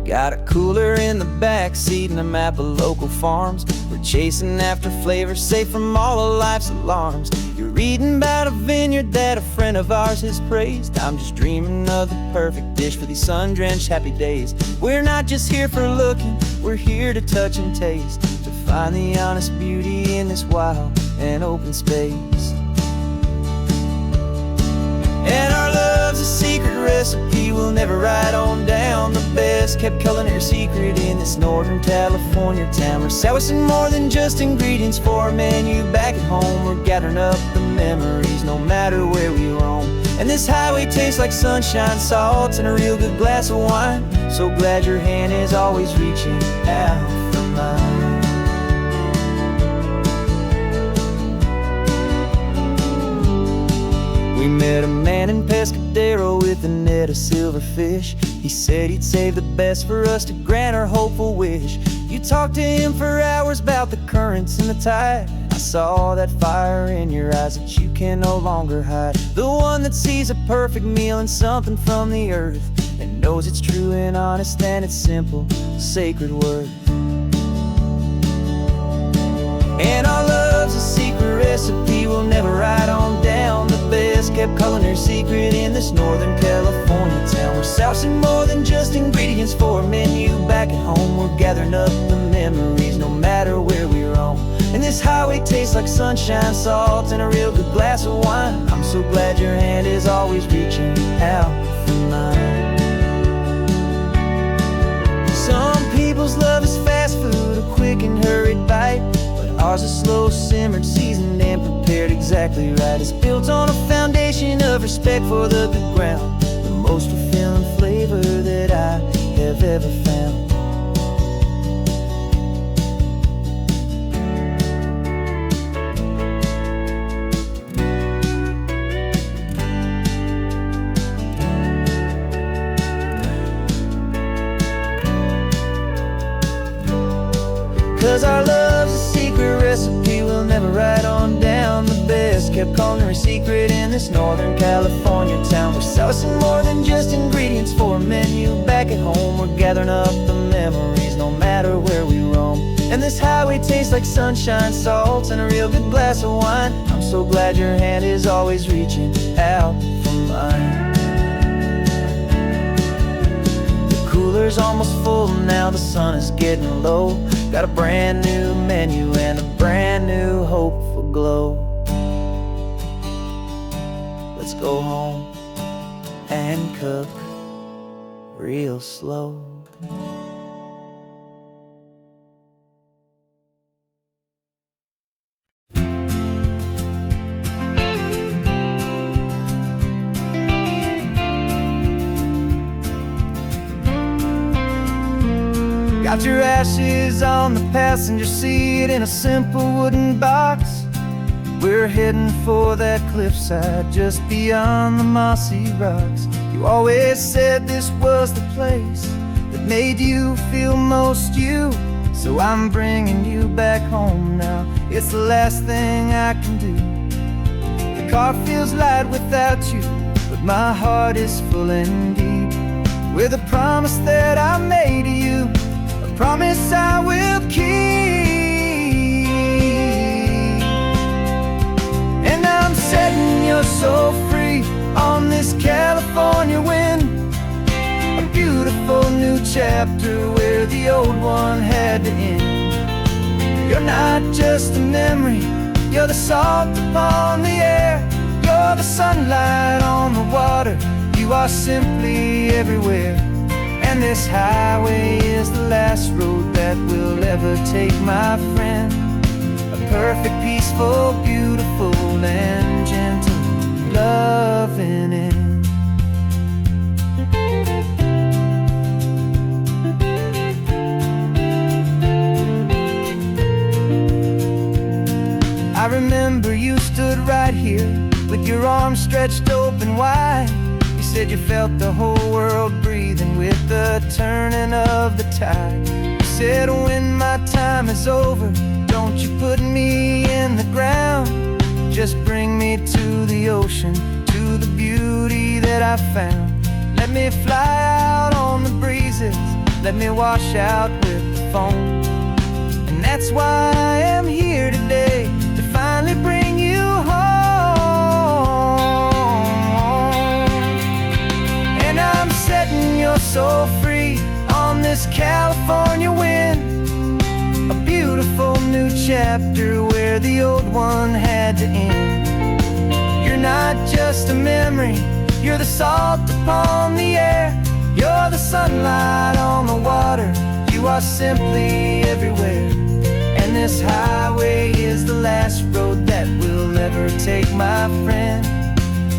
Got a cooler in the back seat and a map of local farms. We're chasing after flavors safe from all of life's alarms. You're reading about a vineyard that a friend of ours has praised. I'm just dreaming of the perfect dish for these sun-drenched happy days. We're not just here for looking, we're here to touch and taste, to find the honest beauty in this wild and open space. And our love's a secret recipe we'll never write on down. The best kept culinary secret in this Northern California town. We're selling more than just ingredients for a menu back at home. We're gathering up the memories no matter where we roam. And this highway tastes like sunshine, salt, and a real good glass of wine. So glad your hand is always reaching out for mine. We met a man in Pescadero with a net of silverfish. He said he'd save the best for us to grant our hopeful wish. You talked to him for hours about the currents and the tide. I saw that fire in your eyes that you can no longer hide. The one that sees a perfect meal in something from the earth, and knows it's true and honest and it's simple, sacred worth. And our love's a secret recipe we'll never write on down. The best kept culinary secret in this Northern California town. We're sourcing more than just ingredients for a menu back at home. We're gathering up the memories no matter where we roam. And this highway tastes like sunshine, salt, and a real good glass of wine. I'm so glad your hand is always reaching out for mine. Some people's love is fast food, a quick and hurried bite. Ours is slow simmered, seasoned, and prepared exactly right. It's built on a foundation of respect for the good ground, the most fulfilling flavor that I have ever found. 'Cause our love's a secret recipe we'll never write on down. The best kept culinary secret in this Northern California town. We're sourcing more than just ingredients for a menu back at home. We're gathering up the memories no matter where we roam. And this highway tastes like sunshine, salt, and a real good glass of wine. I'm so glad your hand is always reaching out for mine. The cooler's almost full now, the sun is getting low. Got a brand new menu and a brand new hopeful glow. Let's go home and cook real slow. Got Dropped your ashes on the passenger seat in a simple wooden box. We're heading for that cliffside just beyond the mossy rocks. You always said this was the place that made you feel most you. So I'm bringing you back home now. It's the last thing I can do. The car feels light without you, but my heart is full and deep with a promise that I made to you, a promise I will keep. And I'm setting your soul free on this California wind, a beautiful new chapter where the old one had to end. You're not just a memory, you're the salt upon the air, you're the sunlight on the water, you are simply everywhere. And this highway is the last road that we'll ever take, my friend. A perfect, peaceful, beautiful, and gentle, loving end. I remember you stood right here with your arms stretched open wide. You said you felt the whole world breathing with the turning of the tide. You said when my time is over, don't you put me in the ground, just bring me to the ocean, to the beauty that I found. Let me fly out on the breezes, let me wash out with the foam. And that's why I am here today, to finally bring you home. And I'm setting your soul free on this California wind, a beautiful new chapter where the old one had to end. You're not just a memory, you're the salt upon the air, you're the sunlight on the water, you are simply everywhere. And this highway is the last road that we'll ever take, my friend.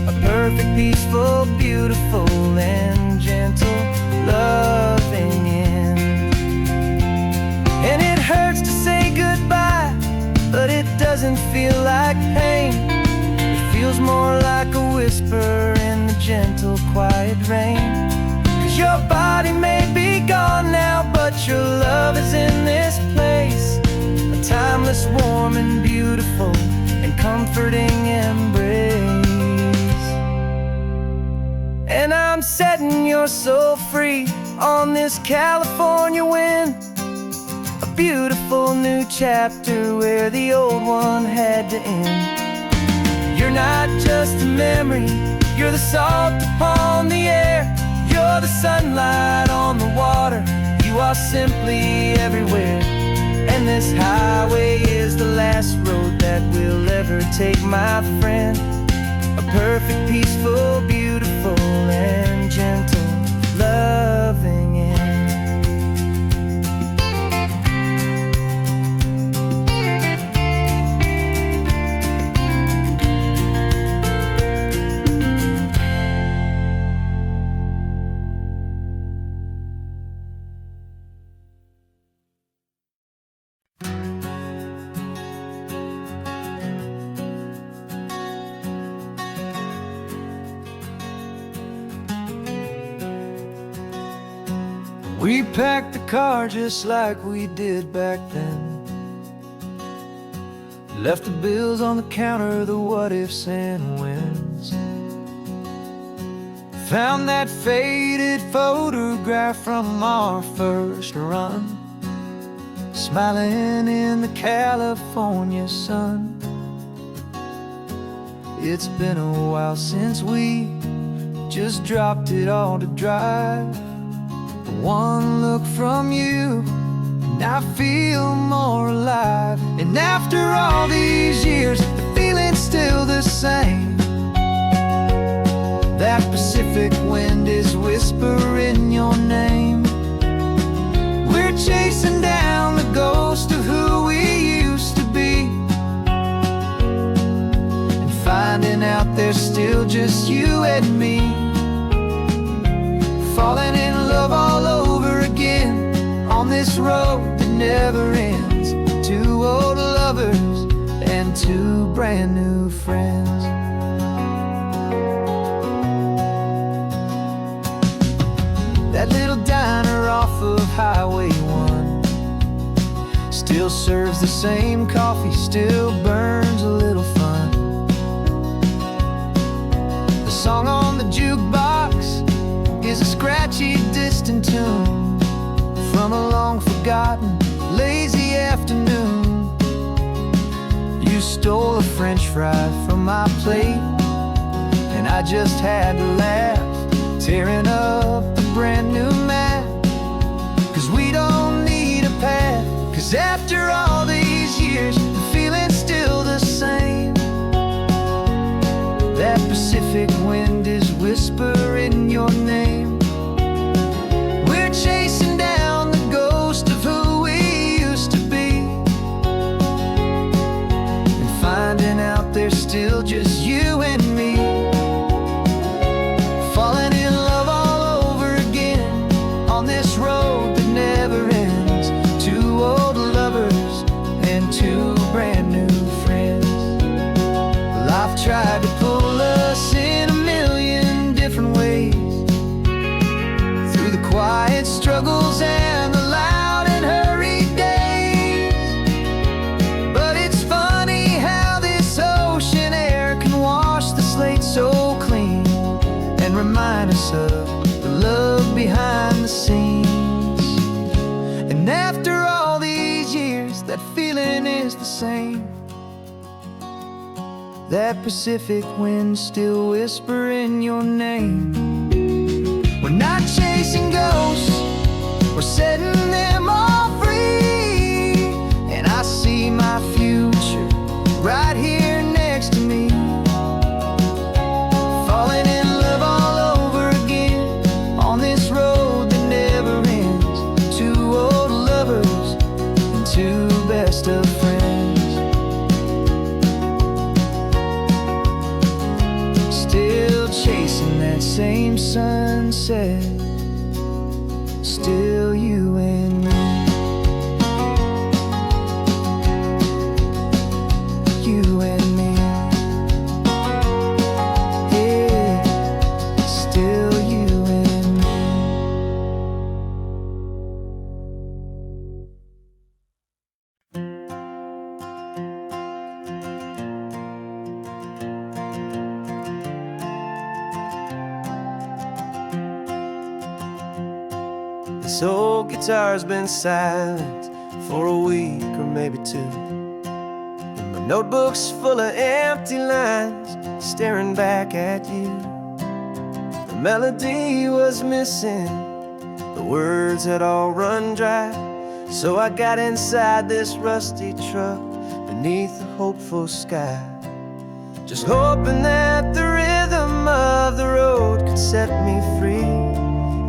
A perfect, peaceful, beautiful, and gentle, loving end. And it hurts to say goodbye, but it doesn't feel like pain. It feels more like a whisper in the gentle, quiet rain. 'Cause your body may be gone now, but your love is in this place, a timeless, warm, and beautiful, and comforting embrace. And I'm setting your soul free on this California wind, a beautiful new chapter where the old one had to end. You're not just a memory, you're the salt upon the air, you're the sunlight on the water, you are simply everywhere. And this highway is the last road that we'll ever take, my friend. A perfect, peaceful, beautiful, and gentle, loving end. We packed the car just like we did back then, left the bills on the counter, the what ifs and whens. Found that faded photograph from our first run, smiling in the California sun. It's been a while since we just dropped it all to drive. One look from you and I feel more alive. And after all these years, the feeling's still the same. That Pacific wind is whispering your name. We're chasing down the ghost of who we used to be, and finding out there's still just you and me. Falling in love all over again on this road that never ends. Two old lovers and two brand new friends. That little diner off of Highway 1 still serves the same coffee, still burns a little fun. The song on the jukebox is a scratchy, distant tune from a long-forgotten, lazy afternoon. You stole a French fry from my plate, and I just had to laugh, tearing up the brand new map. 'Cause we don't need a path, 'cause after all these years, the feeling's still the same. That Pacific wind is whispering your name. We're chasing down the ghost of who we used to be, and finding out there's still just you and me. Falling in love all over again on this road that never ends. Two old lovers and two brand new friends. Life tried to pull us in a million different ways, through the quiet struggles and the loud and hurried days. But it's funny how this ocean air can wash the slate so clean, and remind us of the love behind the scenes. And after all these years, that feeling is the same. That Pacific wind still whispering your name. We're not chasing ghosts, we're setting them all free. And I see my future right here next to me. Falling in love all over again on this road that never ends. Two old lovers and two best of friends. Still chasing that same sunset, still you and me. You and me. Yeah, still you and me. This old guitar's been silent for a week or maybe two, and my notebook's full of empty lines staring back at you. The melody was missing, the words had all run dry. So I got inside this rusty truck beneath a hopeful sky, just hoping that the rhythm of the road could set me free,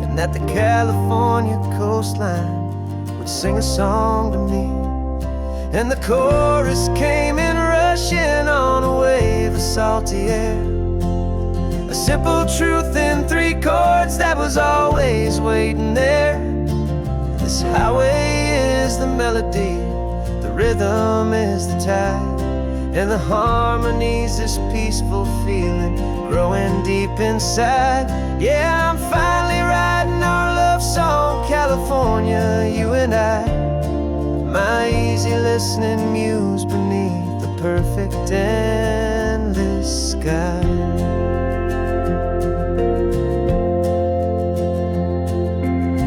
and that the California coastline would sing a song to me. And the chorus came in rushing on a wave of salty air, a simple truth in three chords that was always waiting there. This highway is the melody, the rhythm is the tide, and the harmony's this peaceful feeling growing deep inside. Yeah, I'm finally writing our love song, California, you and I. My easy listening muse beneath the perfect endless sky.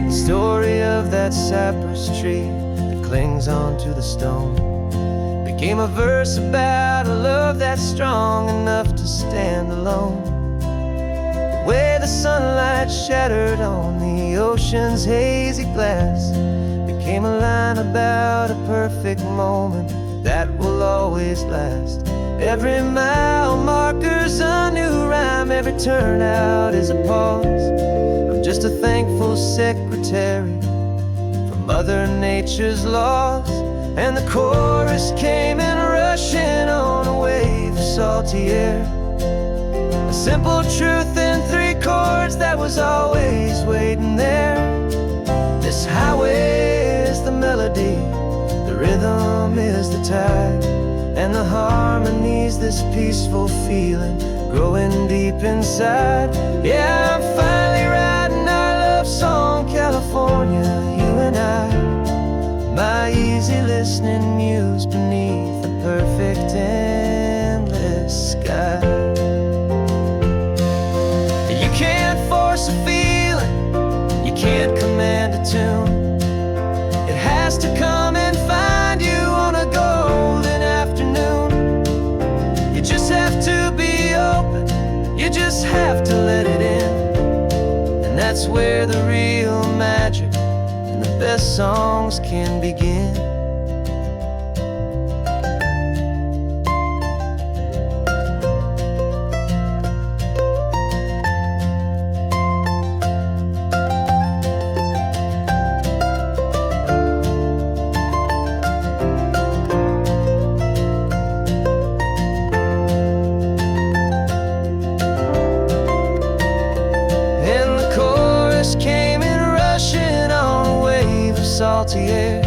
The story of that cypress tree that clings onto the stone became a verse about a love that's strong enough to stand alone. The way the sunlight shattered on the ocean's hazy glass became a line about a perfect moment that will always last. Every mile marker's a new rhyme, every turnout is a pause. I'm just a thankful secretary for Mother Nature's laws. And the chorus came in rushing on a wave of salty air, a simple truth in three chords that was always waiting there. This highway is melody, the rhythm is the tide, and the harmony's this peaceful feeling growing deep inside. Yeah, I'm finally writing our love song, California, you and I, my easy listening muse beneath the perfect endless sky. You can't force a feeling, you can't command a tune. It has to come and find you on a golden afternoon. You just have to be open, you just have to let it in. And that's where the real magic and the best songs can begin. Salty air,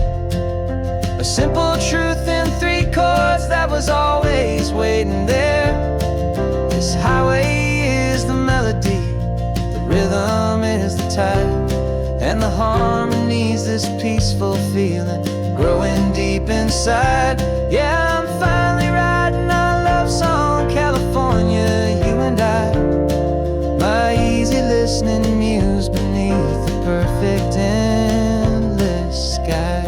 a simple truth in 3 chords that was always waiting there. This highway is the melody, the rhythm is the tide, and the harmony's this peaceful feeling growing deep inside. Yeah, I'm finally writing our love song, California, you and I, my easy listening muse beneath the perfect sky.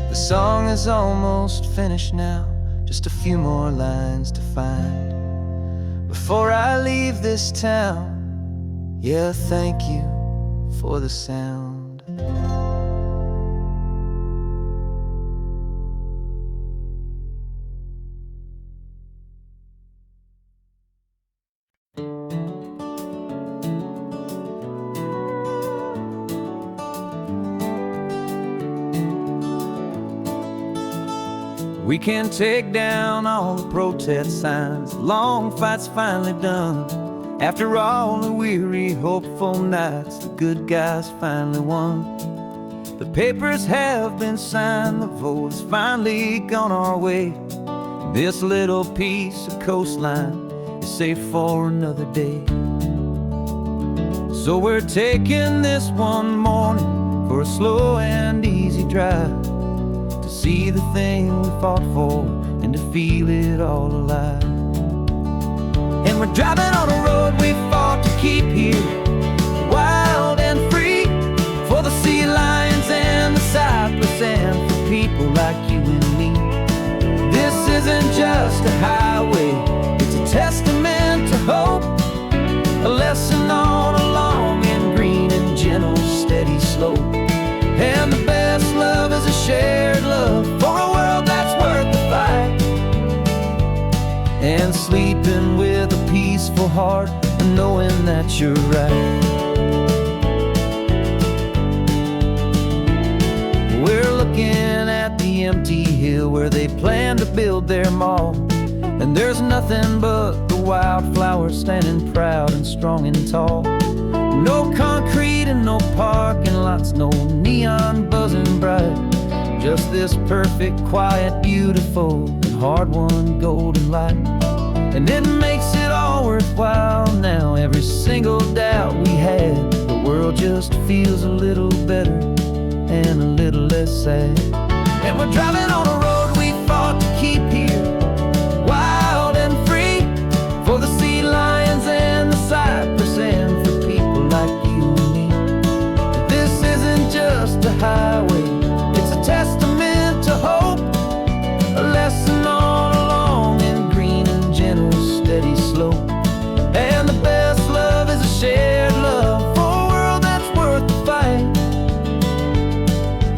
The song is almost finished now, just a few more lines to find before I leave this town. Yeah, thank you for the sound. We can take down all the protest signs, long fight's finally done. After all the weary, hopeful nights, the good guys finally won. The papers have been signed, the vote's finally gone our way. This little piece of coastline is safe for another day. So we're taking this one morning for a slow and easy drive, to see the thing we fought for and to feel it all alive. And we're driving on a road we fought to keep here, wild and free, for the sea lions and the cypress and for people like you and me. This isn't just a highway, it's a testament to hope, a lesson on a long and green and gentle steady slope. And the best love is a shared love for a world that's worth the fight, and sleeping with a peaceful heart and knowing that you're right. We're looking at the empty hill where they plan to build their mall, and there's nothing but the wildflowers standing proud and strong and tall. No concrete and no parking lots, no neon buzzing bright, just this perfect, quiet, beautiful, and hard-won golden light. And it makes it all worthwhile now, every single doubt we had. The world just feels a little better and a little less sad. And we're driving on a road we fought to keep here, wild and free, for the sea lions and the cypress and for people like you and me. This isn't just a highway, it's a testament to hope, a lesson on a long and green and gentle steady slope. And the best love is a shared love for a world that's worth the fight,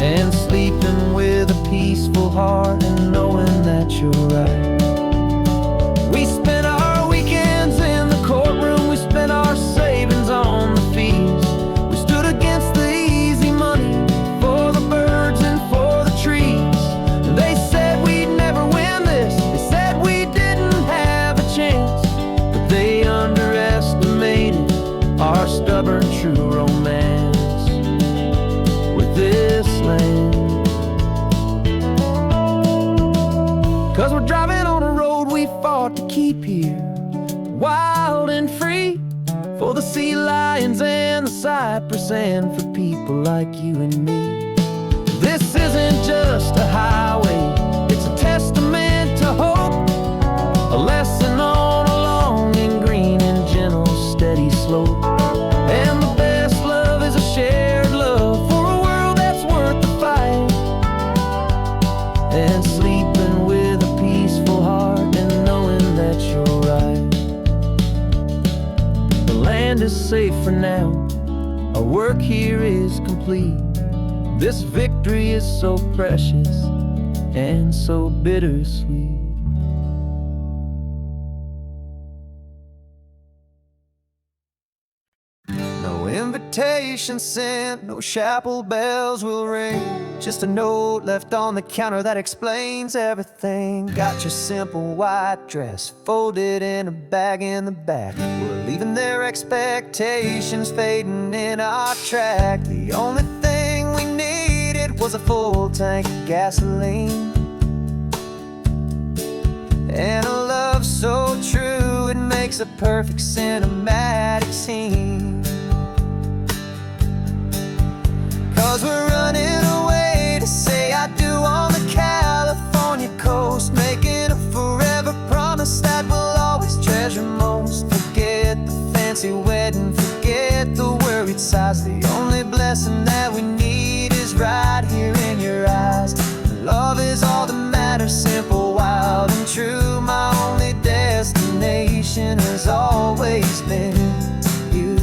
and sleeping with a peaceful heart and knowing that you're right. We spent our weekends in the courtroom, we spent our savings on the fees. We stood against the easy money for the birds and for the trees. They said we'd never win this, they said we didn't have a chance, but they underestimated our stubborn true romance. With 'Cause we're driving on a road we fought to keep here, wild and free, for the sea lions and the cypress, and for people like you and me. This isn't just a highway, it's a testament to hope, a lesson on a long and green and gentle steady slope. And the best love is a shared love for a world that's worth the fight, and sleeping with a peaceful heart and knowing that you're right. The land is safe for now, our work here is complete. This victory is so precious and so bittersweet. No invitation sent, no chapel bells will ring, just a note left on the counter that explains everything. Got your simple white dress folded in a bag in the back. We're leaving their expectations fading in our track. The only thing we needed was a full tank of gasoline, and a love so true it makes a perfect cinematic scene. 'Cause we're running away to say I do on the California coast, making a forever promise that we'll always treasure most. Forget the fancy wedding, forget the worried sighs. The only blessing that we need is right here in your eyes. Love is all that matters, simple, wild and true. My only destination has always been you.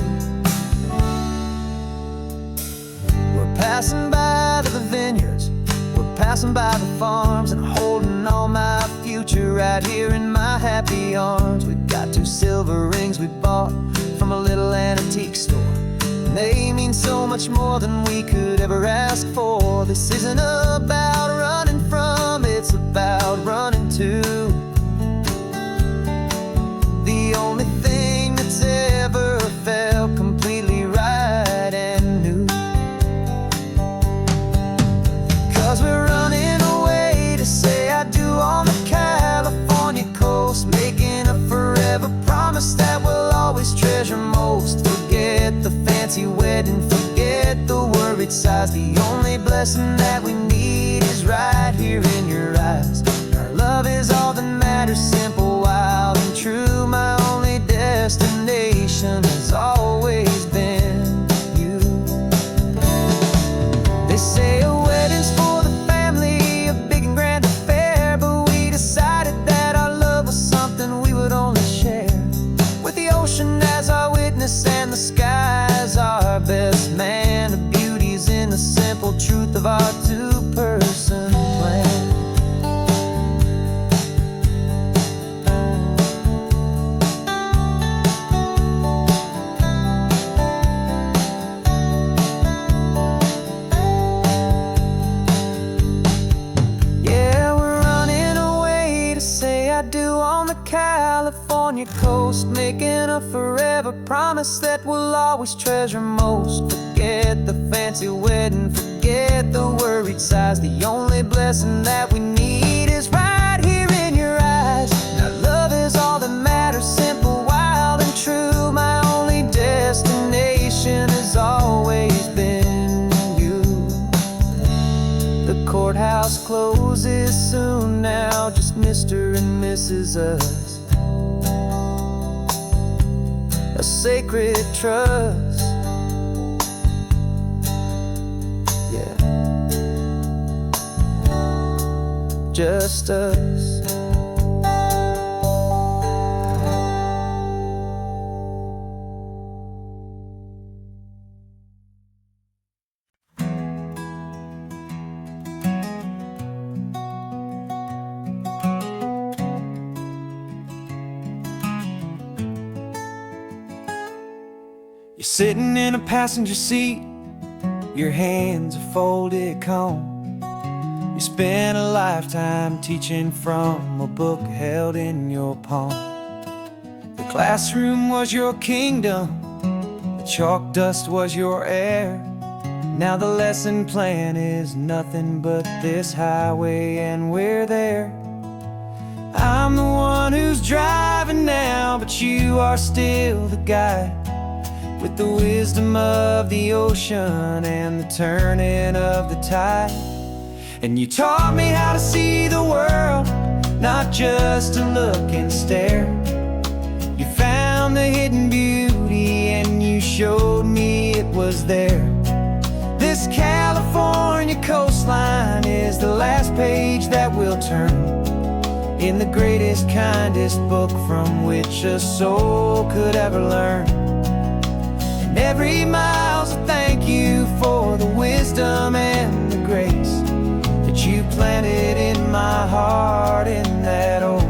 We're passing by the vineyards, we're passing by the farms, and holding all my future right here in my happy arms. We've got 2 silver rings we bought from a little antique store, and they mean so much more than we could ever ask for. This isn't about running from, it's about running to the only thing that's ever felt completely right and new. 'Cause we're running away to say I do on the California coast, making a forever promise that we'll always treasure most. Forget the fancy wedding, forget the worried sighs. The only blessing that we need is right here in your eyes. Our love is all that matters, simple, wild and true. My only destination has always been you. They say a wedding's for the family, a big and grand affair, but we decided that our love was something we would only share with the ocean as our witness and the sky as our best man. The beauty's in the simple truth of our 2-person plan. Yeah, we're running away to say I do on the California coast, making a forever promise that we'll always treasure most. Forget the fancy wedding, forget the worried sighs. The only blessing that we need is right here in your eyes. Now love is all that matters, simple, wild and true. My only destination has always been you. The courthouse closes soon now, just Mr. and Mrs. Us, a sacred trust. Yeah, just us. You're sitting in a passenger seat, your hands are folded calm. You spent a lifetime teaching from a book held in your palm. The classroom was your kingdom, the chalk dust was your air. Now the lesson plan is nothing but this highway, and we're there. driving now, but you are still the guide, with the wisdom of the ocean and the turning of the tide. And you taught me how to see the world, not just to look and stare. You found the hidden beauty and you showed me it was there. This California coastline is the last page that we'll turn in the greatest, kindest book from which a soul could ever learn. And every mile's a thank you for the wisdom and the grace that you planted in my heart in that old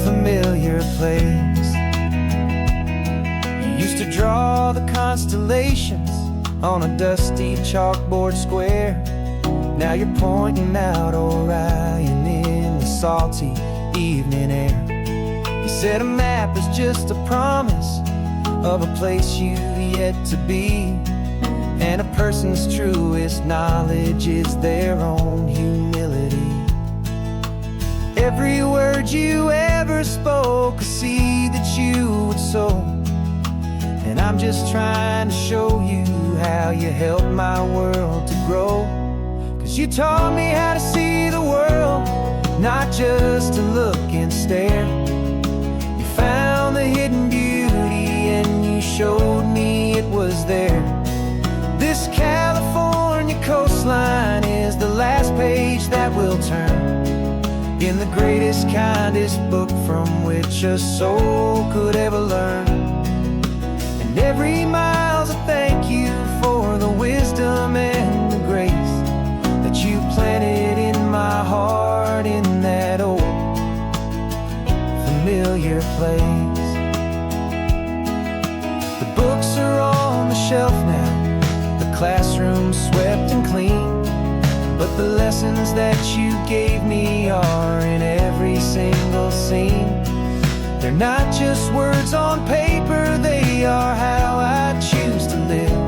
familiar place. You used to draw the constellations on a dusty chalkboard square. Now you're pointing out Orion in the salty evening air. You said a map is just a promise of a place you've yet to be, and a person's truest knowledge is their own humility. Every word you ever spoke, a seed that you would sow, and I'm just trying to show you how you helped my world to grow. 'Cause you taught me how to see the world, not just to look and stare. You found the hidden beauty and you showed me it was there. This California coastline is the last page that we'll turn in the greatest, kindest book from which a soul could ever learn. And every mile's a thank you for the wisdom and the grace that you planted in my heart in that old familiar place. The books are on the shelf now, the classroom swept and clean, but the lessons that you gave me are in every single scene. They're not just words on paper, they are how I choose to live.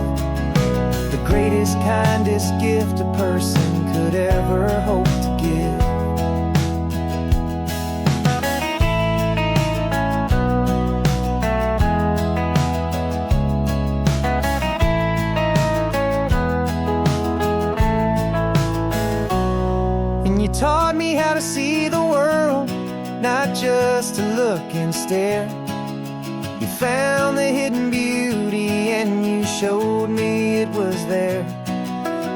The greatest, kindest gift a person could ever hope to give. And you taught me how to see the world, not just to look and stare. You found the hidden beauty and you showed me it was there.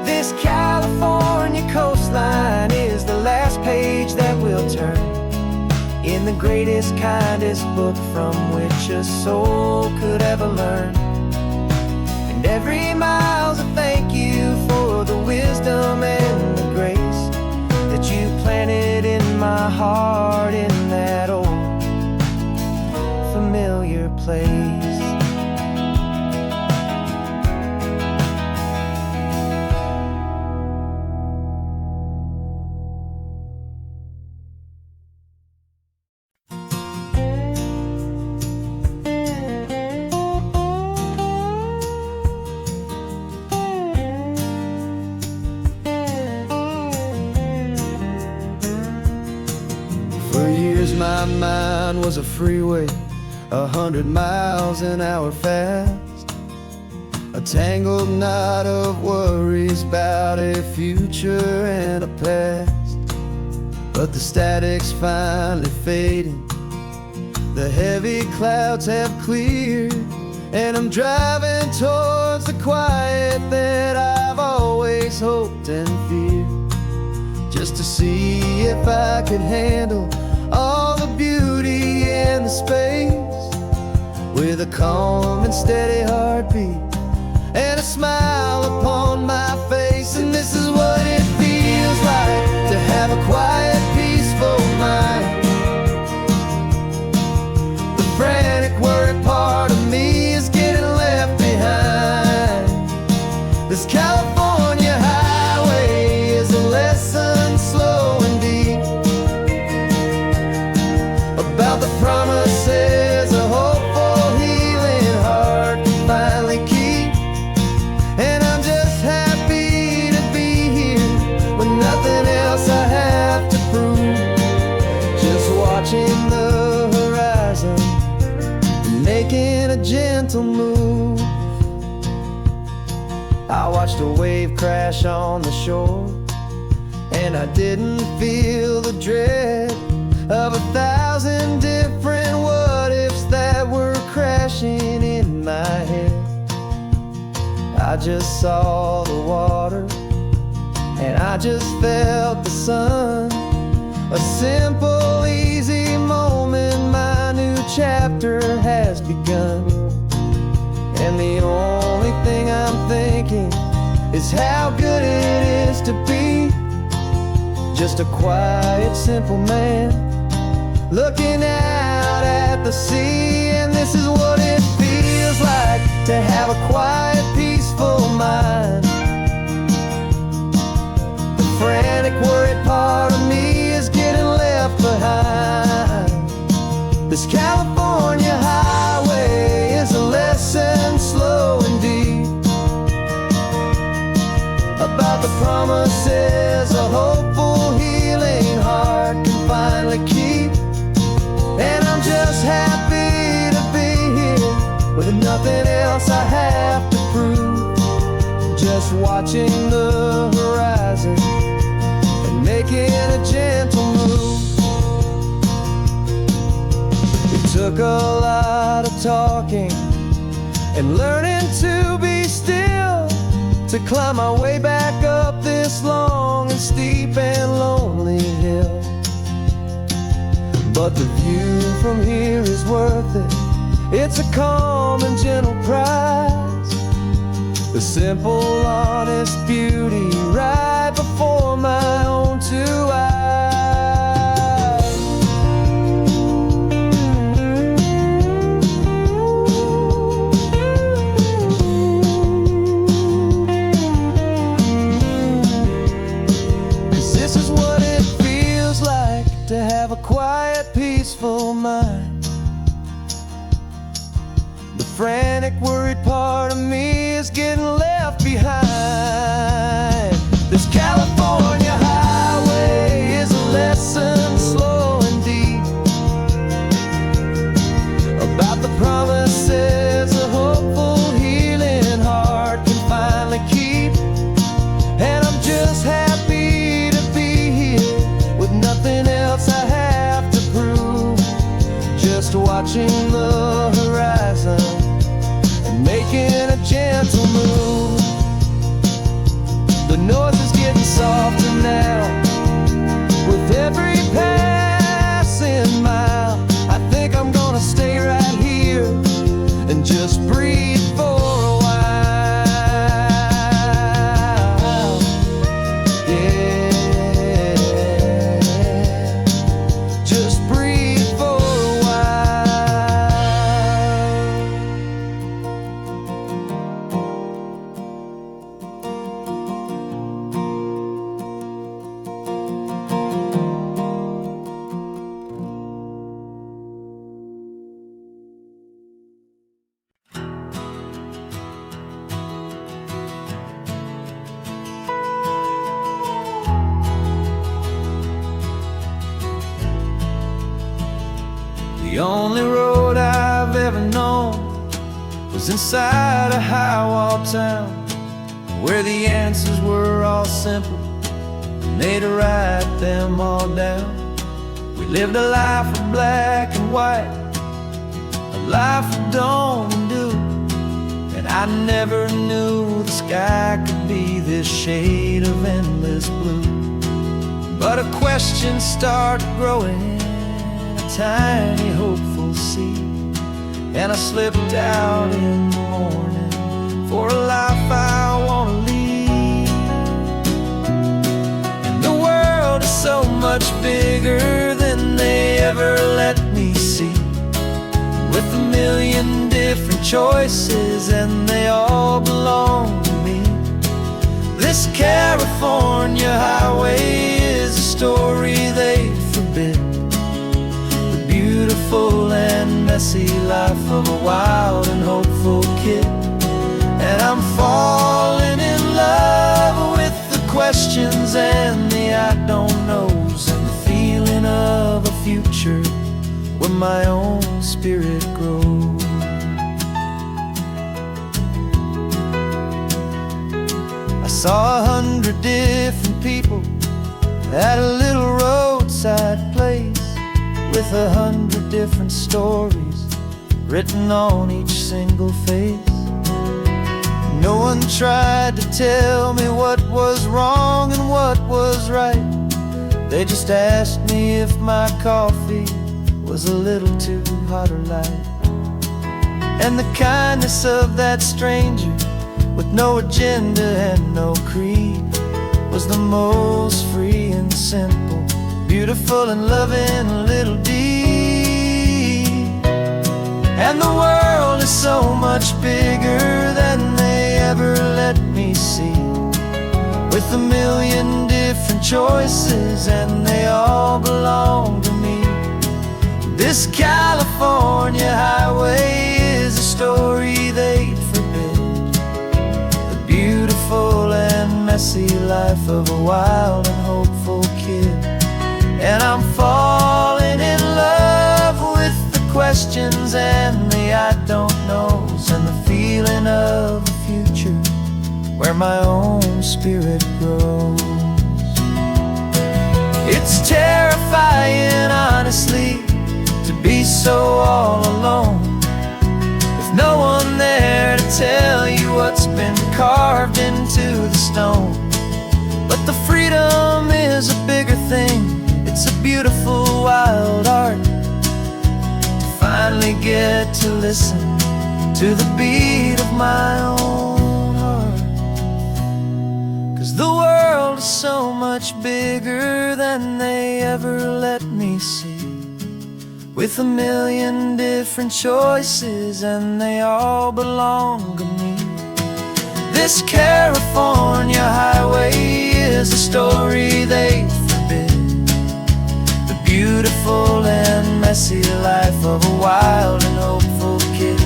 This California coastline is the last page that we'll turn in the greatest, kindest book from which a soul could ever learn. And every mile's a thank you for the wisdom and the grace that you planted in my heart in that old familiar place. For years my mind was a freeway, 100 miles an hour fast, a tangled knot of worries about a future and a past. But the static's finally fading, the heavy clouds have cleared, and I'm driving towards the quiet that I've always hoped and feared, just to see if I could handle all the beauty and the space, with a calm and steady heartbeat and a smile upon my face. And this is what it feels like to have a quiet, peaceful mind. The frantic, worried part of me is getting left behind. This California highway is a lesson slow and deep about the promises a hopeful, healing heart can finally keep. And I'm just happy to be a wave crash on the shore, and I didn't feel the dread of 1,000 different what-ifs that were crashing in my head. I just saw the water, and I just felt the sun. A simple, easy moment, my new chapter has begun. And the only thing I'm thinking is how good it is to be just a quiet, simple man looking out at the sea. And this is what it feels like to have a quiet, peaceful mind. The frantic, worried part of me is getting left behind. This California highway is a lesson, slow and deep, about the promises a hopeful, healing heart can finally keep. And I'm just happy to be here with nothing else I have to prove, just watching the horizon and making a gentle move. It took a lot of talking and learning to be still to climb my way back up this long and steep and lonely hill. But the view from here is worth it. It's a calm and gentle prize, the simple, honest beauty right before my own two eyes. 'Cause this is what it feels like to have a quiet, peaceful mind. The frantic, worried part of me is getting left behind. This California highway is a lesson, slow and deep, about the promises a hopeful, healing heart can finally keep. And I'm just happy to be here with nothing else I have to prove, just watching the horizon and making a gentle move. The noise is getting softer now with every passing mile. I think I'm gonna stay right here and just breathe for a while. Yeah, just breathe for a while. The only road I've ever known was inside a high-wall town, where the answers were all simple and they'd write them all down. We lived a life of black and white, a life of dawn and dew, and I never knew the sky could be this shade of endless blue. But a question started growing, tiny hopeful seed, and I slipped out in the morning for a life I wanna lead. And the world is so much bigger than they ever let me see, with a million different choices and they all belong to me. This California highway is a story they forbid, beautiful and messy life of a wild and hopeful kid. And I'm falling in love with the questions and the I don't knows, and the feeling of a future where my own spirit grows. Saw 100 different people at a little roadside place, with 100 different stories written on each single face. No one tried to tell me what was wrong and what was right. They just asked me if my coffee was a little too hot or light. And the kindness of that stranger, with no agenda and no creed, was the most free and simple, beautiful and loving little deed. And the world is so much bigger than they ever let me see, with a million different choices and they all belong to me. This California highway is a story they'd forbid, the beautiful and messy life of a wild and hopeful kid. And I'm falling in love with the questions and the I don't knows, and the feeling of a future where my own spirit grows. It's terrifying, honestly, to be so all alone, with no one there to tell you what's been carved into the stone. But the freedom is a bigger thing. It's a beautiful wild art to finally get to listen to the beat of my own heart. 'Cause the world is so much bigger than they ever let me see, with a million different choices and they all belong to me. This California highway is a story they forbid, the beautiful and messy life of a wild and hopeful kid.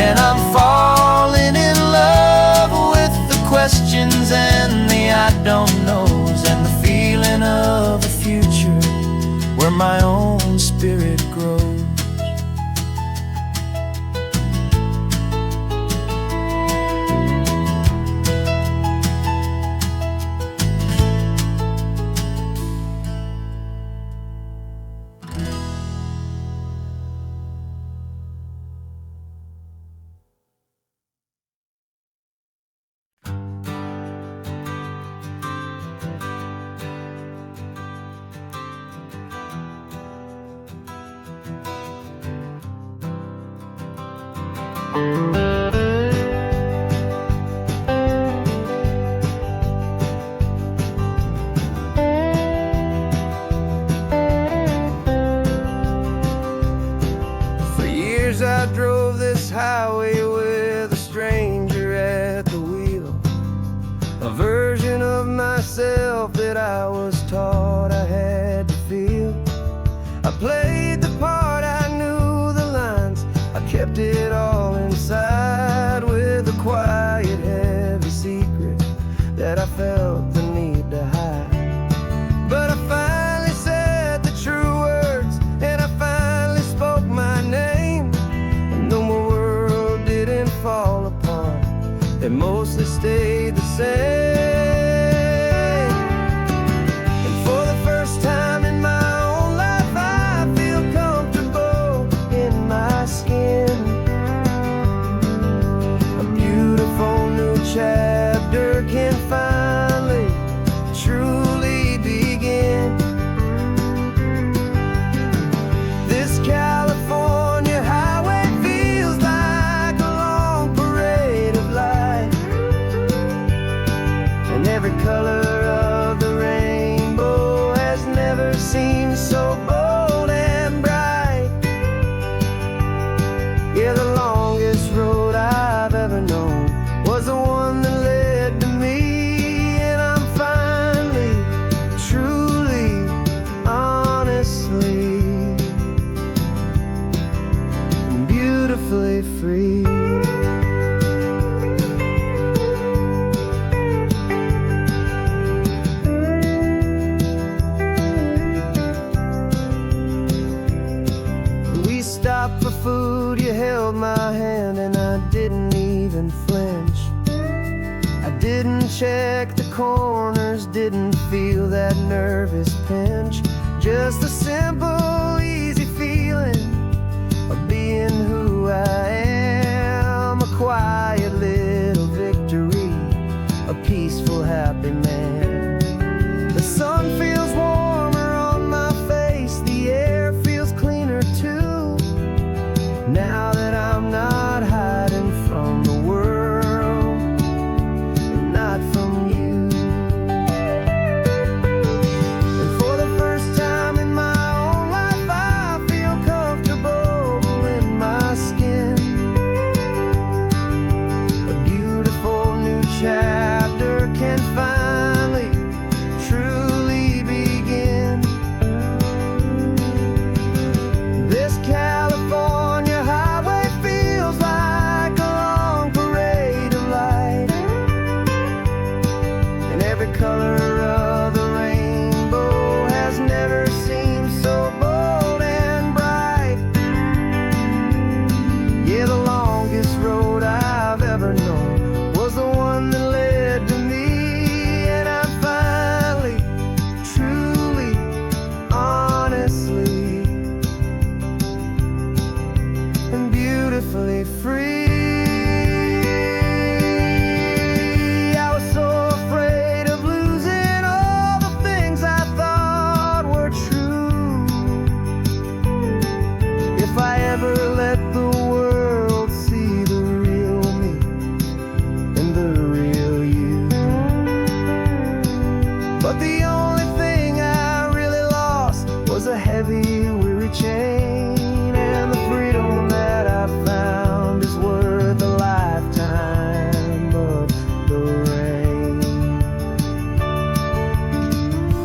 And I'm falling in love with the questions and the I don't knows, and the feeling of a future where my own spirit grows. For years I drove this highway with a stranger at the wheel, a version of myself that I was taught I had to feel. I played the part, I knew the lines, I kept it all inside, with a quiet, heavy secret that I felt the need to hide. But I finally said the true words, and I finally spoke my name. And though my world didn't fall apart, it mostly stayed the same. And for the first time in my own life, I feel comfortable in my skin. A beautiful new chapter can finally truly begin. This California highway feels like a long parade of light, and every color of the rainbow has never seemed so bold and bright. Yeah, the longest road I've ever known was the one that led to me. And I'm finally, truly, honestly, beautifully free. We stopped for food, you held my hand and I didn't even flinch. I Didn't check the corners, didn't feel that nervous pinch. Just a simple, easy feeling of being who I am. A quiet little victory, a peaceful, happy man. The sun feels warmer on my face, the air feels cleaner too. Now that I'm not hiding from the world, and not from you. And for the first time in my own life, I feel comfortable in my skin. A beautiful new chapter can finally, truly begin. This California highway feels like a long parade of light, and every color of the rainbow has never seemed so bold and bright. Yeah, the longest road I've ever known was the one that led to me, and I'm finally, truly, honestly, and beautifully free. I was so afraid of losing all the things I thought were true. If I ever let the world see the real me and the real you. But the only thing I really lost was a heavy, weary chain, and the freedom that I found is worth a lifetime of the rain.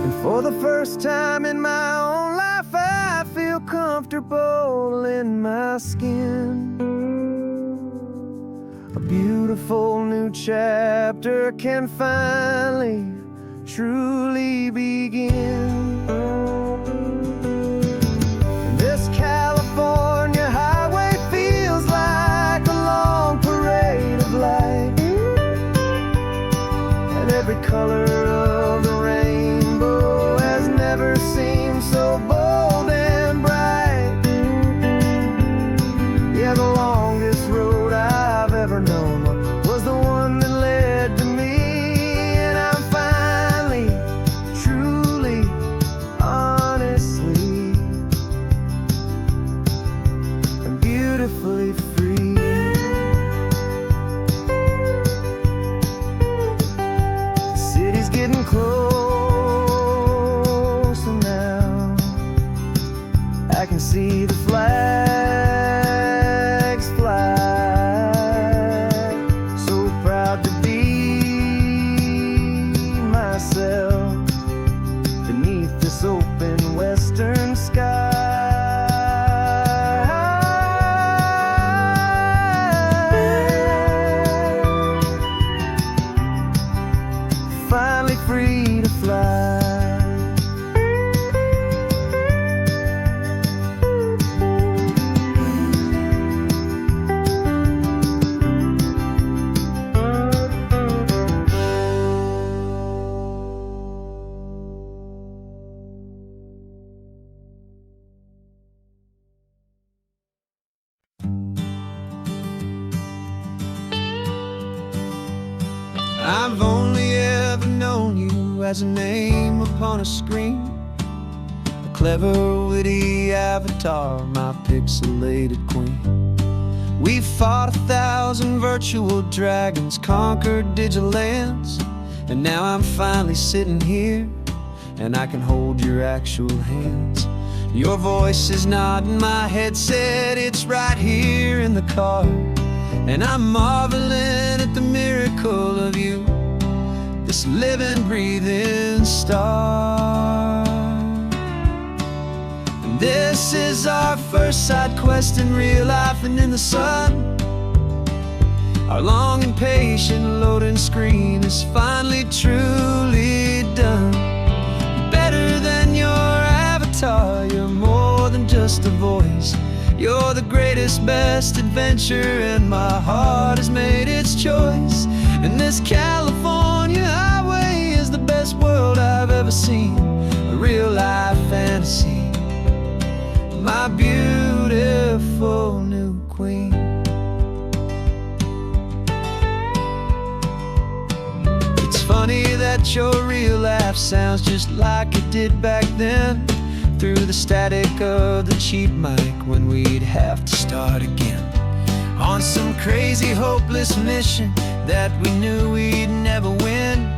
And for the first time in my own life, I feel comfortable in my skin. A beautiful new chapter can finally, truly begin. This California highway feels like a long parade of light, and every color of the rainbow has never seemed so bold and bright. Yeah, the longest road I've ever known was the one that led to me, and I'm finally, truly, honestly, and beautifully free. The city's getting closer now. I can see the flags fly. So proud to be myself beneath this open western sky. Finally free to fly. I've only ever known you as a name upon a screen, a clever, witty avatar, my pixelated queen. We fought 1,000 virtual dragons, conquered digital lands, and now I'm finally sitting here, and I can hold your actual hands. Your voice is not in my headset, it's right here in the car, and I'm marveling at the miracle of you, this living, breathing star. And this is our first side quest in real life and in the sun. Our long and patient loading screen is finally truly done. Better than your avatar, you're more than just a voice. You're the greatest, best adventure, and my heart has made its choice. And this California highway is the best world I've ever seen, a real life fantasy, my beautiful new queen. It's funny that your real life sounds just like it did back then, through the static of the cheap mic when we'd have to start again, on some crazy hopeless mission that we knew we'd never win.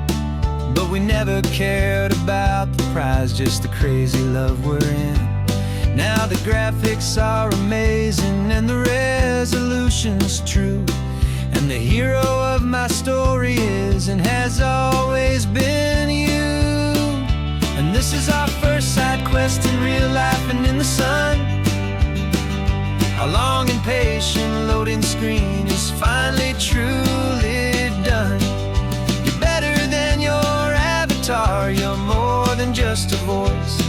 But we never cared about the prize, just the crazy love we're in. Now the graphics are amazing and the resolution's true, and the hero of my story is and has always been you. And this is our first side quest in real life and in the sun. Our long and patient loading screen is finally truly done. You're better than your avatar, you're more than just a voice.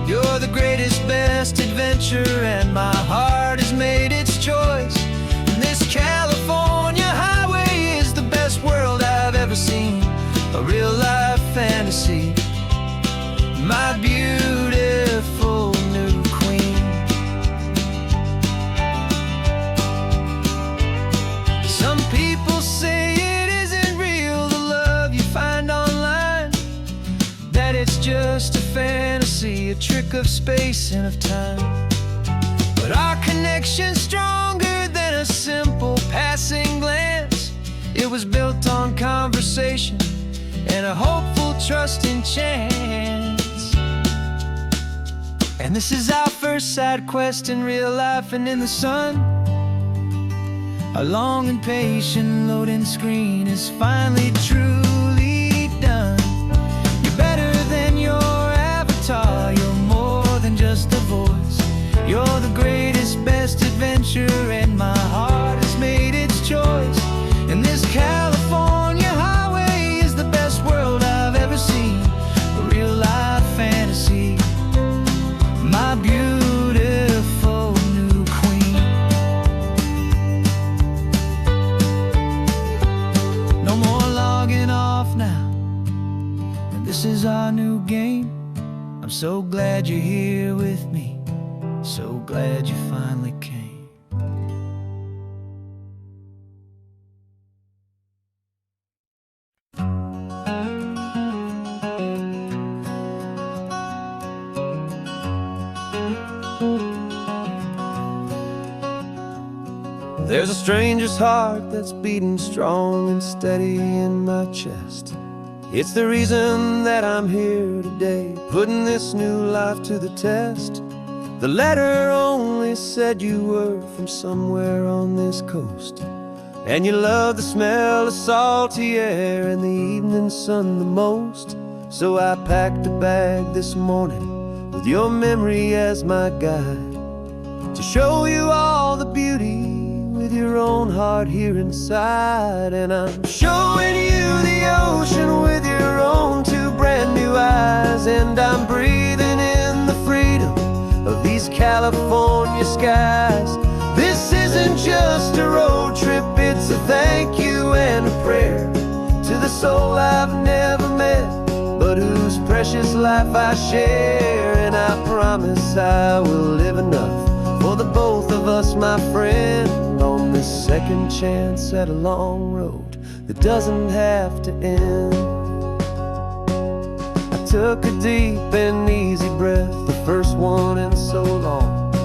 You're the greatest, best adventure, and my heart has made its choice. And this California highway is the best world I've ever seen, a real life fantasy, my beautiful new queen. Some people say it isn't real, the love you find online, that it's just a fantasy, a trick of space and of time. But our connection's stronger than a simple passing glance. It was built on conversation and a hopeful, trusting chance. And this is our first side quest in real life and in the sun. Our long and patient loading screen is finally truly done. You're better than your avatar, you're more than just a voice. You're the greatest, best adventure, and my heart has made its choice. And this California highway is the best world I've ever seen, a real life fantasy, my beautiful new queen. No more logging off now, and this is our new game. I'm so glad you're here with me, so glad you finally came. There's a stranger's heart that's beating strong and steady in my chest. It's the reason that I'm here today, putting this new life to the test. The letter only said you were from somewhere on this coast, and you love the smell of salty air and the evening sun the most. So I packed a bag this morning with your memory as my guide, to show you all the beauty with your own heart here inside. And I'm showing you the ocean with your own two brand new eyes, and I'm breathing in the freedom of these California skies. This isn't just a road trip, it's a thank you and a prayer to the soul I've never met, but whose precious life I share. And I promise I will live enough for the both of us, my friend, on this second chance at a long road that doesn't have to end. I took a deep and easy breath, the first one in so long,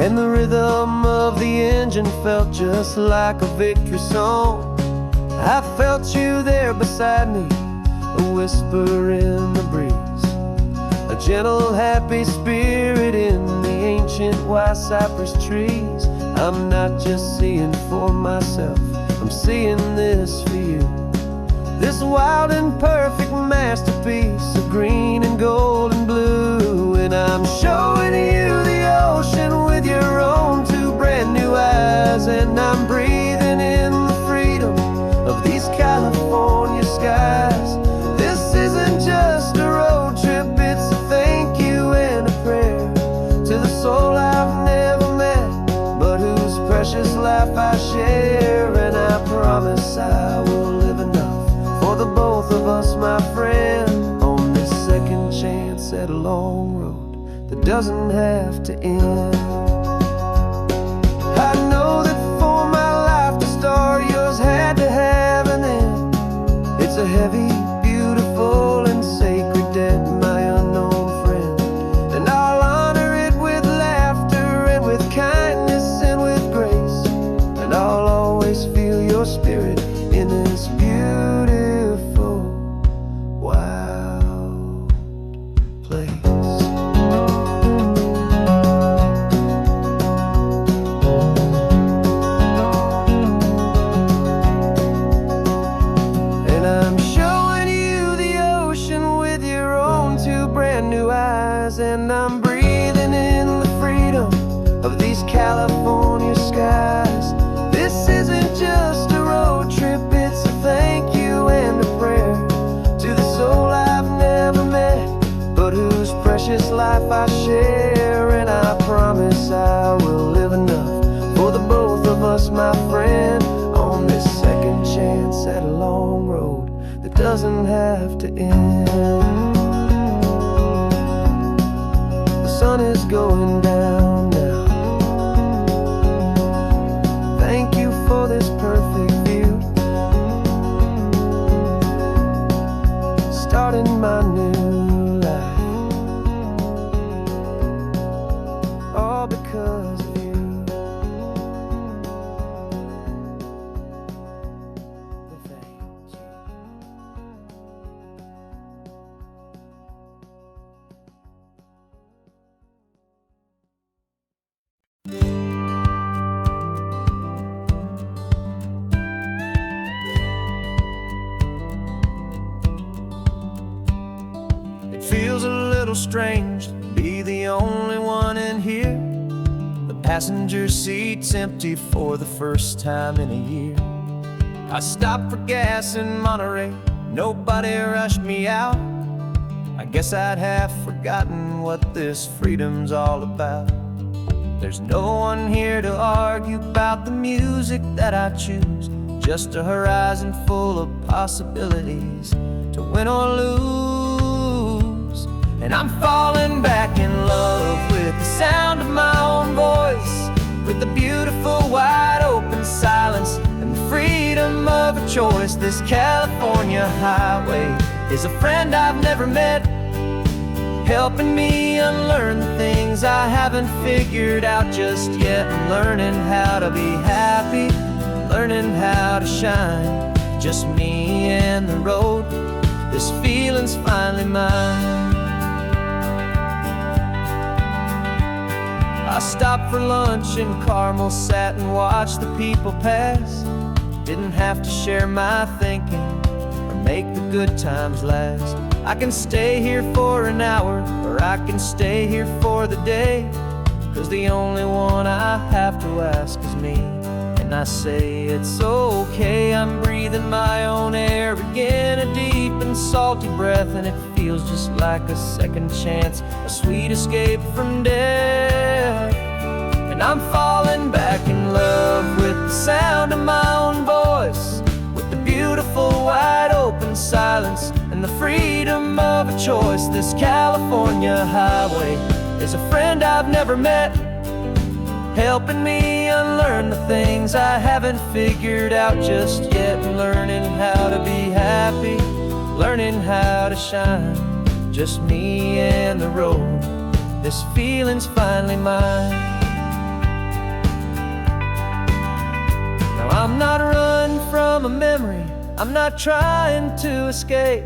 and the rhythm of the engine felt just like a victory song. I felt you there beside me, a whisper in the breeze, a gentle happy spirit in the ancient white cypress trees. I'm not just seeing for myself, I'm seeing this for you, this wild and perfect masterpiece of green and gold and blue. And I'm showing you the ocean with your own two brand new eyes, and I'm breathing in the freedom of these California skies. This isn't just a road trip, it's a thank you and a prayer to the soul I've never met, my friend, on this second chance at a long road that doesn't have to end. I know that for my life to start, yours had to have an end. It's a heavy, beautiful, and sacred debt, my unknown friend, and I'll honor it with laughter and with kindness and with grace, and I'll always feel your spirit in this beautiful, wild place. And I'm showing you the ocean with your own two brand new eyes, and I'm breathing in the freedom of these California skies. This isn't just a road trip, it's a thank you and a prayer to the soul I've never met, but whose precious life I share. And I promise I will live enough for the both of us, my friend, on this second chance at a long road that doesn't have to end. The sun is going down now. Thank you for this perfect view, starting my new life, all because of you. Thank you. It feels a little strange to be the only one in here. The passenger seat's empty for the first time in a year. I stopped for gas in Monterey, nobody rushed me out. I guess I'd half forgotten what this freedom's all about. There's no one here to argue about the music that I choose, just a horizon full of possibilities to win or lose. And I'm falling back in love with the sound of my own voice, with the beautiful wide open silence and the freedom of a choice. This California highway is a friend I've never met, helping me unlearn the things I haven't figured out just yet. I'm learning how to be happy, learning how to shine, just me and the road. This feeling's finally mine. I stopped for lunch in Carmel, sat and watched the people pass. Didn't have to share my thinking or make the good times last. I can stay here for an hour, or I can stay here for the day, 'cause the only one I have to ask is me. And I say it's okay, I'm breathing my own air again, a deep and salty breath, and it feels just like a second chance, a sweet escape from death. And I'm falling back in love with the sound of my own voice, with the beautiful wide open silence and the freedom of a choice. This California highway is a friend I've never met, helping me unlearn the things I haven't figured out just yet. Learning how to be happy, learning how to shine, just me and the road. This feeling's finally mine. Now I'm not running from a memory, I'm not trying to escape.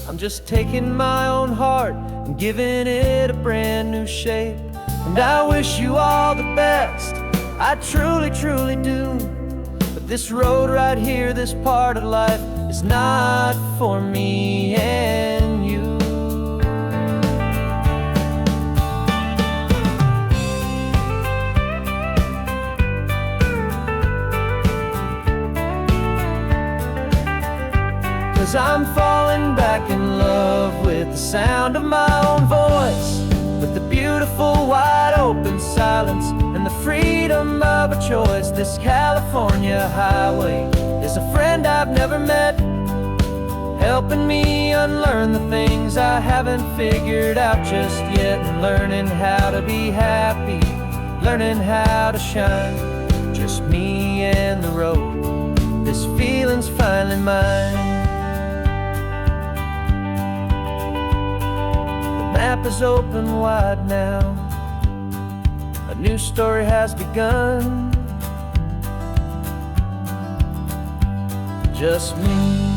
I'm just taking my own heart and giving it a brand new shape. And I wish you all the best, I truly, truly do. But this road right here, this part of life, is not for me and you. 'Cause I'm falling back in love with the sound of my own voice, with the beautiful wide open silence and the freedom of a choice. This California highway is a friend I've never met, helping me unlearn the things I haven't figured out just yet, and learning how to be happy, learning how to shine. Just me and the road, this feeling's finally mine. The map is open wide now, a new story has begun. Just me.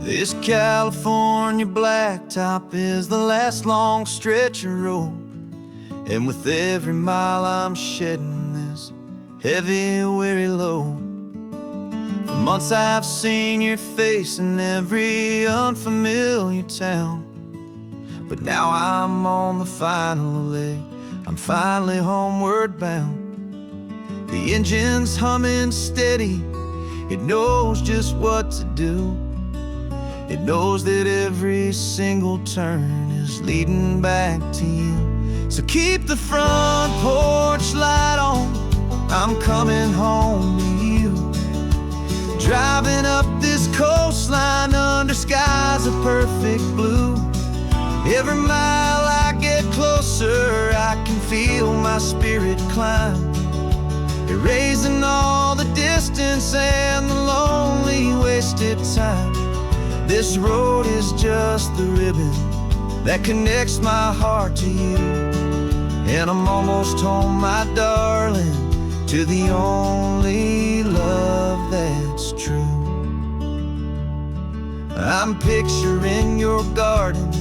This California blacktop is the last long stretch of road, and with every mile I'm shedding this heavy, weary load. For months I've seen your face in every unfamiliar town, but now I'm on the final leg, I'm finally homeward bound. The engine's humming steady, it knows just what to do. It knows that every single turn is leading back to you. So keep the front porch light on, I'm coming home to you. Driving up this coastline under skies of perfect blue. Every mile I get closer, I can feel my spirit climb, erasing all the distance and the lonely wasted time. This road is just the ribbon that connects my heart to you, and I'm almost home, my darling, to the only love that's true. I'm picturing your garden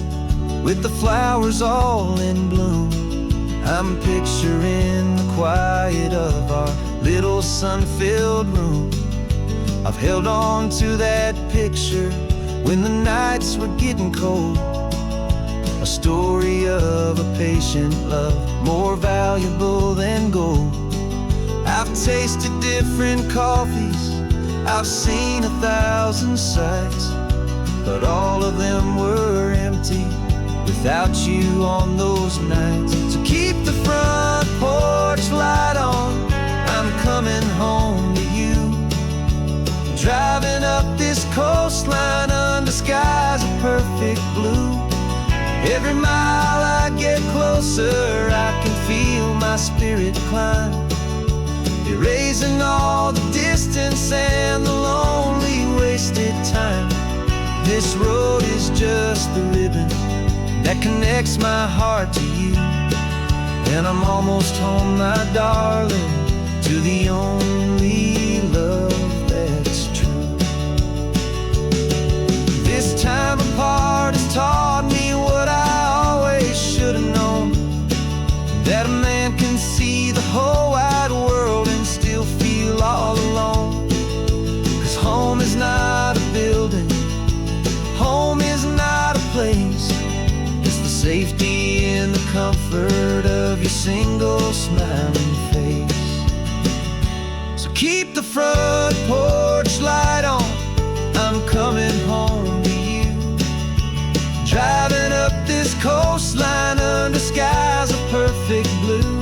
with the flowers all in bloom. I'm picturing the quiet of our little sun-filled room. I've held on to that picture when the nights were getting cold, a story of a patient love more valuable than gold. I've tasted different coffees, I've seen 1,000 sights, but all of them were empty without you on those nights. So keep the front porch light on, I'm coming home to you. Driving up this coastline under skies of perfect blue. Every mile I get closer, I can feel my spirit climb, erasing all the distance and the lonely wasted time. This road is just the ribbon that connects my heart to you, and I'm almost home, my darling, to the only love that's true. This time apart has taught me what I always should have known, that a man can see the whole wide world and still feel all alone. 'Cause home is not a building, home is not a place, it's the safety and the comfort of your single smiling face. So keep the front porch light on, I'm coming home to you. Driving up this coastline under skies of perfect blue.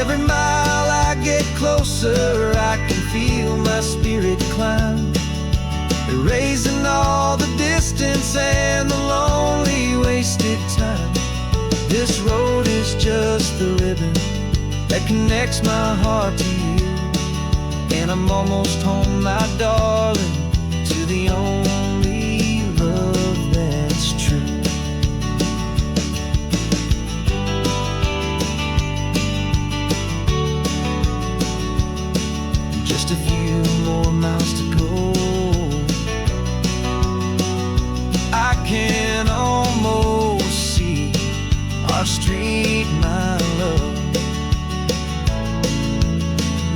Every mile I get closer, I can feel my spirit climb, erasing all the distance and the lonely wasted time. This road is just the ribbon that connects my heart to you, and I'm almost home, my darling, to the only love that's true. Just a few more miles to go, I can almost see our street, my love,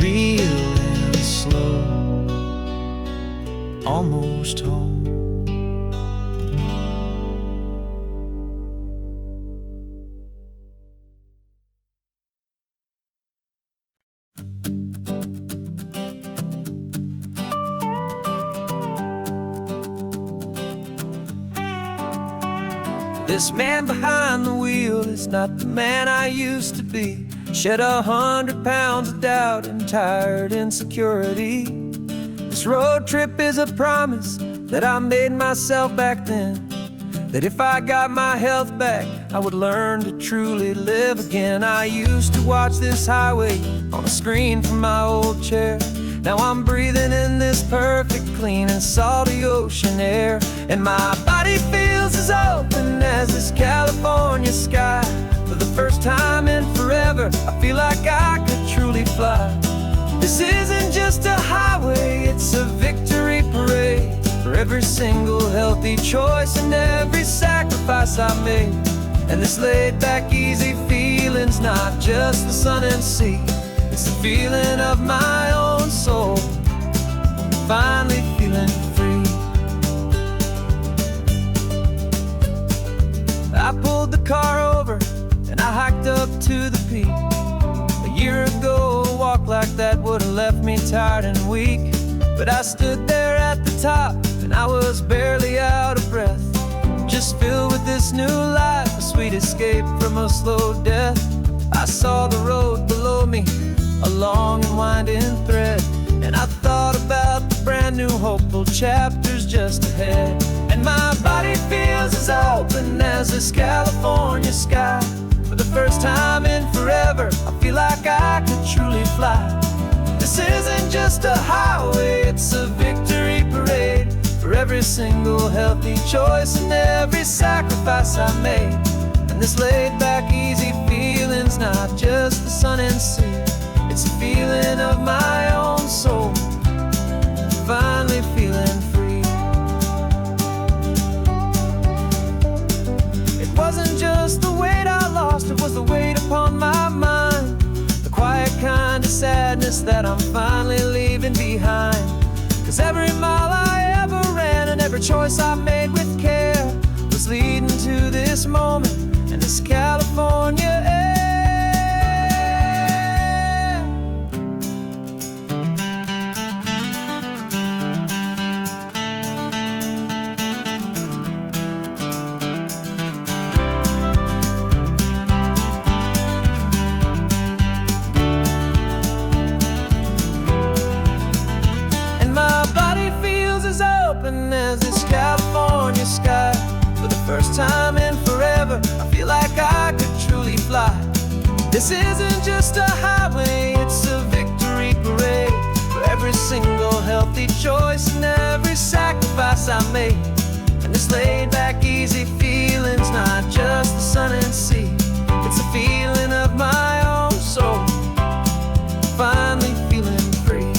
real and slow, almost home. This man behind the wheel is not the man I used to be. Shed 100 pounds of doubt and tired insecurity. This road trip is a promise that I made myself back then, that if I got my health back, I would learn to truly live again. I used to watch this highway on a screen from my old chair. Now I'm breathing in this perfect, clean and salty ocean air. And my body feels as open as this California sky. For the first time in forever, I feel like I could truly fly. This isn't just a highway, it's a victory parade. For every single healthy choice and every sacrifice I made. And this laid back easy feeling's not just the sun and sea. It's the feeling of my own soul, finally feeling free. I pulled the car over and I hiked up to the peak. A year ago, a walk like that would have left me tired and weak. But I stood there at the top and I was barely out of breath, just filled with this new life, a sweet escape from a slow death. I saw the road below me, a long and winding thread, and I thought about the brand new hopeful chapters just ahead. And my body feels as open as this California sky. For the first time in forever, I feel like I could truly fly. This isn't just a highway, it's a victory parade. For every single healthy choice and every sacrifice I made. And this laid back easy feeling's not just the sun and sea. It's a feeling of my own soul, finally feeling free. It wasn't just the weight I lost, it was the weight upon my mind. The quiet kind of sadness that I'm finally leaving behind. 'Cause every mile I ever ran and every choice I made with care was leading to this moment and this California air. As this California sky. For the first time in forever, I feel like I could truly fly. This isn't just a highway, it's a victory parade. For every single healthy choice and every sacrifice I made. And this laid back easy feeling's not just the sun and sea. It's a feeling of my own soul, finally feeling free.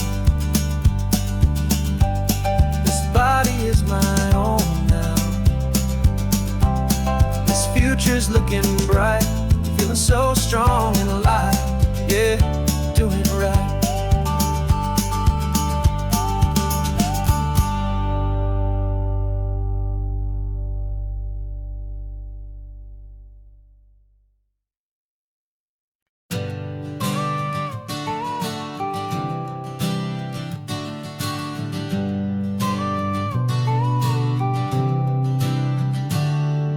Body is my own now. This future's looking bright, feeling so strong and alive. Yeah, doing it right.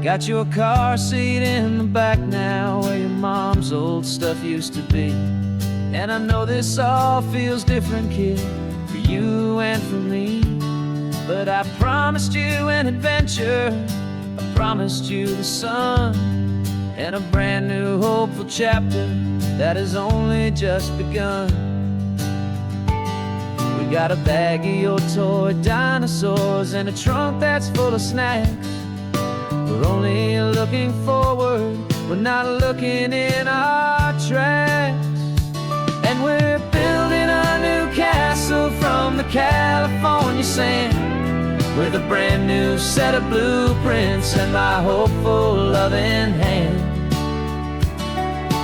Got your car seat in the back now, where your mom's old stuff used to be. And I know this all feels different, kid, for you and for me. But I promised you an adventure, I promised you the sun, and a brand new hopeful chapter that has only just begun. We got a bag of your toy dinosaurs and a trunk that's full of snacks. We're only looking forward, we're not looking in our tracks. And we're building a new castle from the California sand, with a brand new set of blueprints and my hopeful loving hand.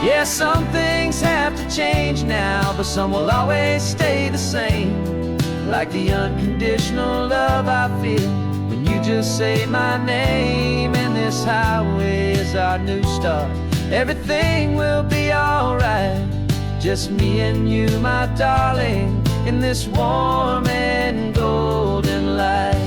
Yeah, some things have to change now, but some will always stay the same. Like the unconditional love I feel when you just say my name. And this highway is our new start, everything will be alright. Just me and you, my darling, in this warm and golden light.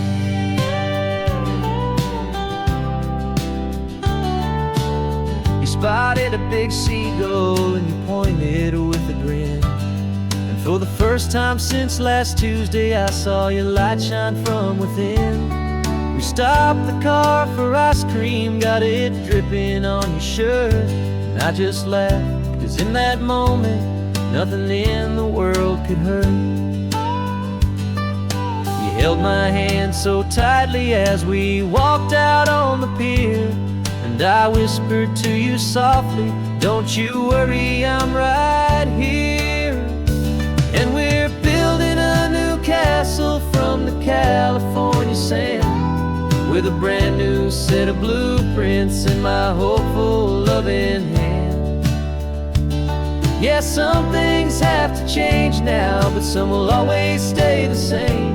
spotted a big seagull and you pointed with a grin. And for the first time since last Tuesday, I saw your light shine from within. We stopped the car for ice cream, got it dripping on your shirt. And I just laughed, 'cause in that moment, nothing in the world could hurt. You held my hand so tightly as we walked out on the pier, and I whispered to you softly, don't you worry, I'm right here. And we're building a new castle from the California sand, with a brand new set of blueprints in my hopeful, loving hand. Yeah, some things have to change now, but some will always stay the same.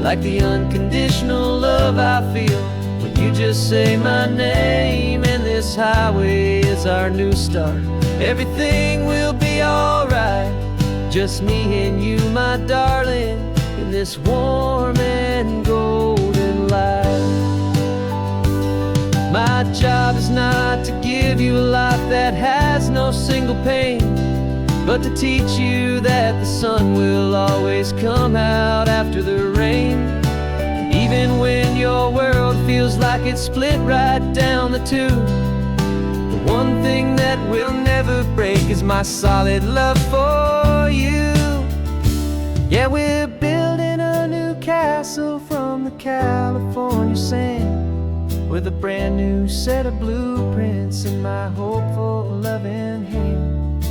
Like the unconditional love I feel when you just say my name. And this highway is our new start. Everything will be alright, just me and you, my darling, in this warm and golden light. My job is not to give you a life that has no single pain, but to teach you that the sun will always come out after the rain. Even when your world feels like it's split right down the two, the one thing that will never break is my solid love for you. Yeah, we're building a new castle from the California sand, with a brand new set of blueprints in my hopeful, loving hand.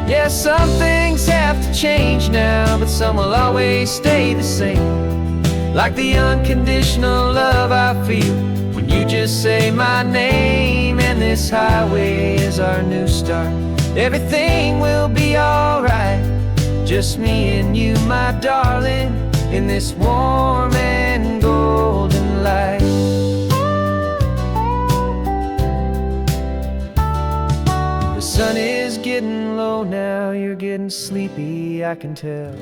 Yeah, some things have to change now, but some will always stay the same. Like the unconditional love I feel when you just say my name. And this highway is our new start. Everything will be alright, just me and you, my darling, in this warm and golden light. The sun is getting low now, you're getting sleepy, I can tell.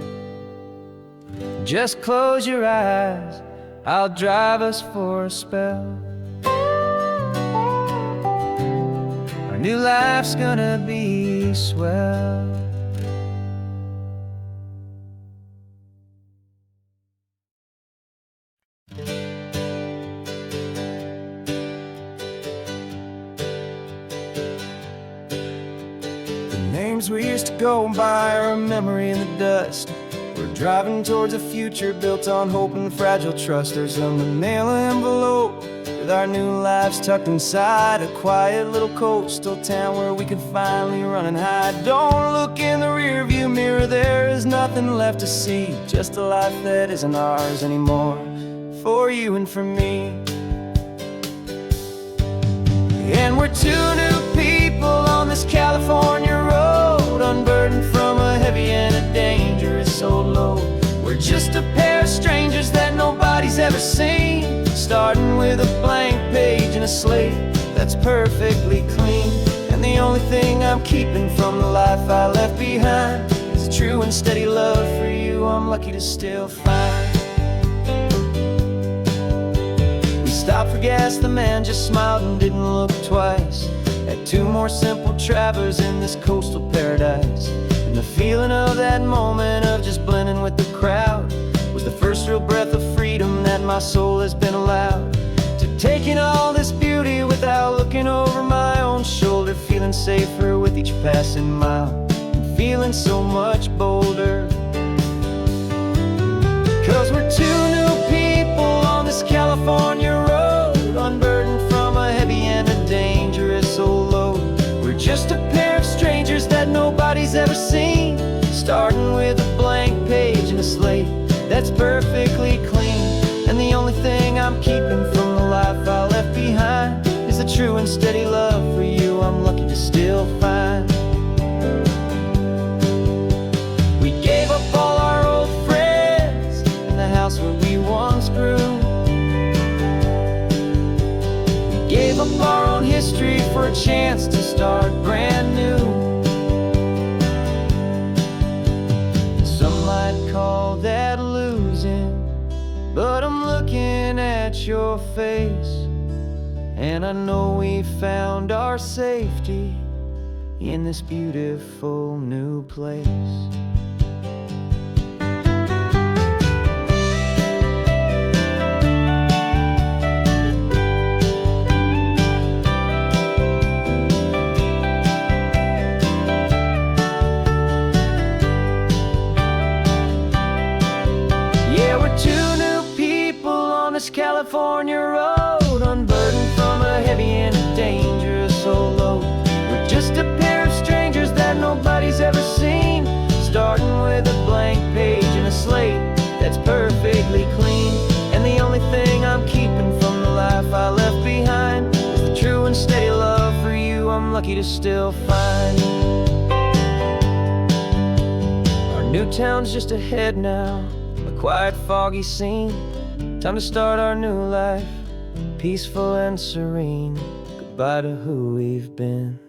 Just close your eyes, I'll drive us for a spell. Our new life's gonna be swell. The names we used to go by are a memory in the dust. We're driving towards a future built on hope and fragile trust. There's a manila envelope with our new lives tucked inside, a quiet little coastal town where we can finally run and hide. Don't look in the rearview mirror, there is nothing left to see, just a life that isn't ours anymore, for you and for me. And we're two new people on this California road, unburdened from a heavy and a dangerous old load. We're just a pair of strangers that nobody's ever seen, starting with a blank page and a slate that's perfectly clean. And the only thing I'm keeping from the life I left behind is a true and steady love for you I'm lucky to still find. We stopped for gas, the man just smiled and didn't look twice. Had two more simple travelers in this coastal paradise. And the feeling of that moment of just blending with the crowd was the first real breath of freedom that my soul has been allowed to take in all this beauty without looking over my own shoulder, feeling safer with each passing mile, and feeling so much bolder. 'Cause we're two new people on this California road, unburdened from a heavy and a dangerous old load. We're just a pair of strangers that nobody's ever seen, starting with a blank page and a slate that's perfectly clean. And the only thing I'm keeping from the life I left behind is the true and steady love for you I'm lucky to still find. We gave up all our old friends and the house where we once grew. We gave up our own history for a chance to start brand new. Some might call that losing, but I'm looking at your face, and I know we found our our safety in this beautiful new place. Yeah, we're two new people on this California road, unburdened from a heavy and a dangerous old load. We're just a pair of strangers that nobody's ever seen, starting with a blank page and a slate that's perfectly clean. And the only thing I'm keeping from the life I left behind is the true and steady love for you I'm lucky to still find. Our new town's just ahead now, a quiet, foggy scene. Time to start our new life, peaceful and serene. Goodbye to who we've been.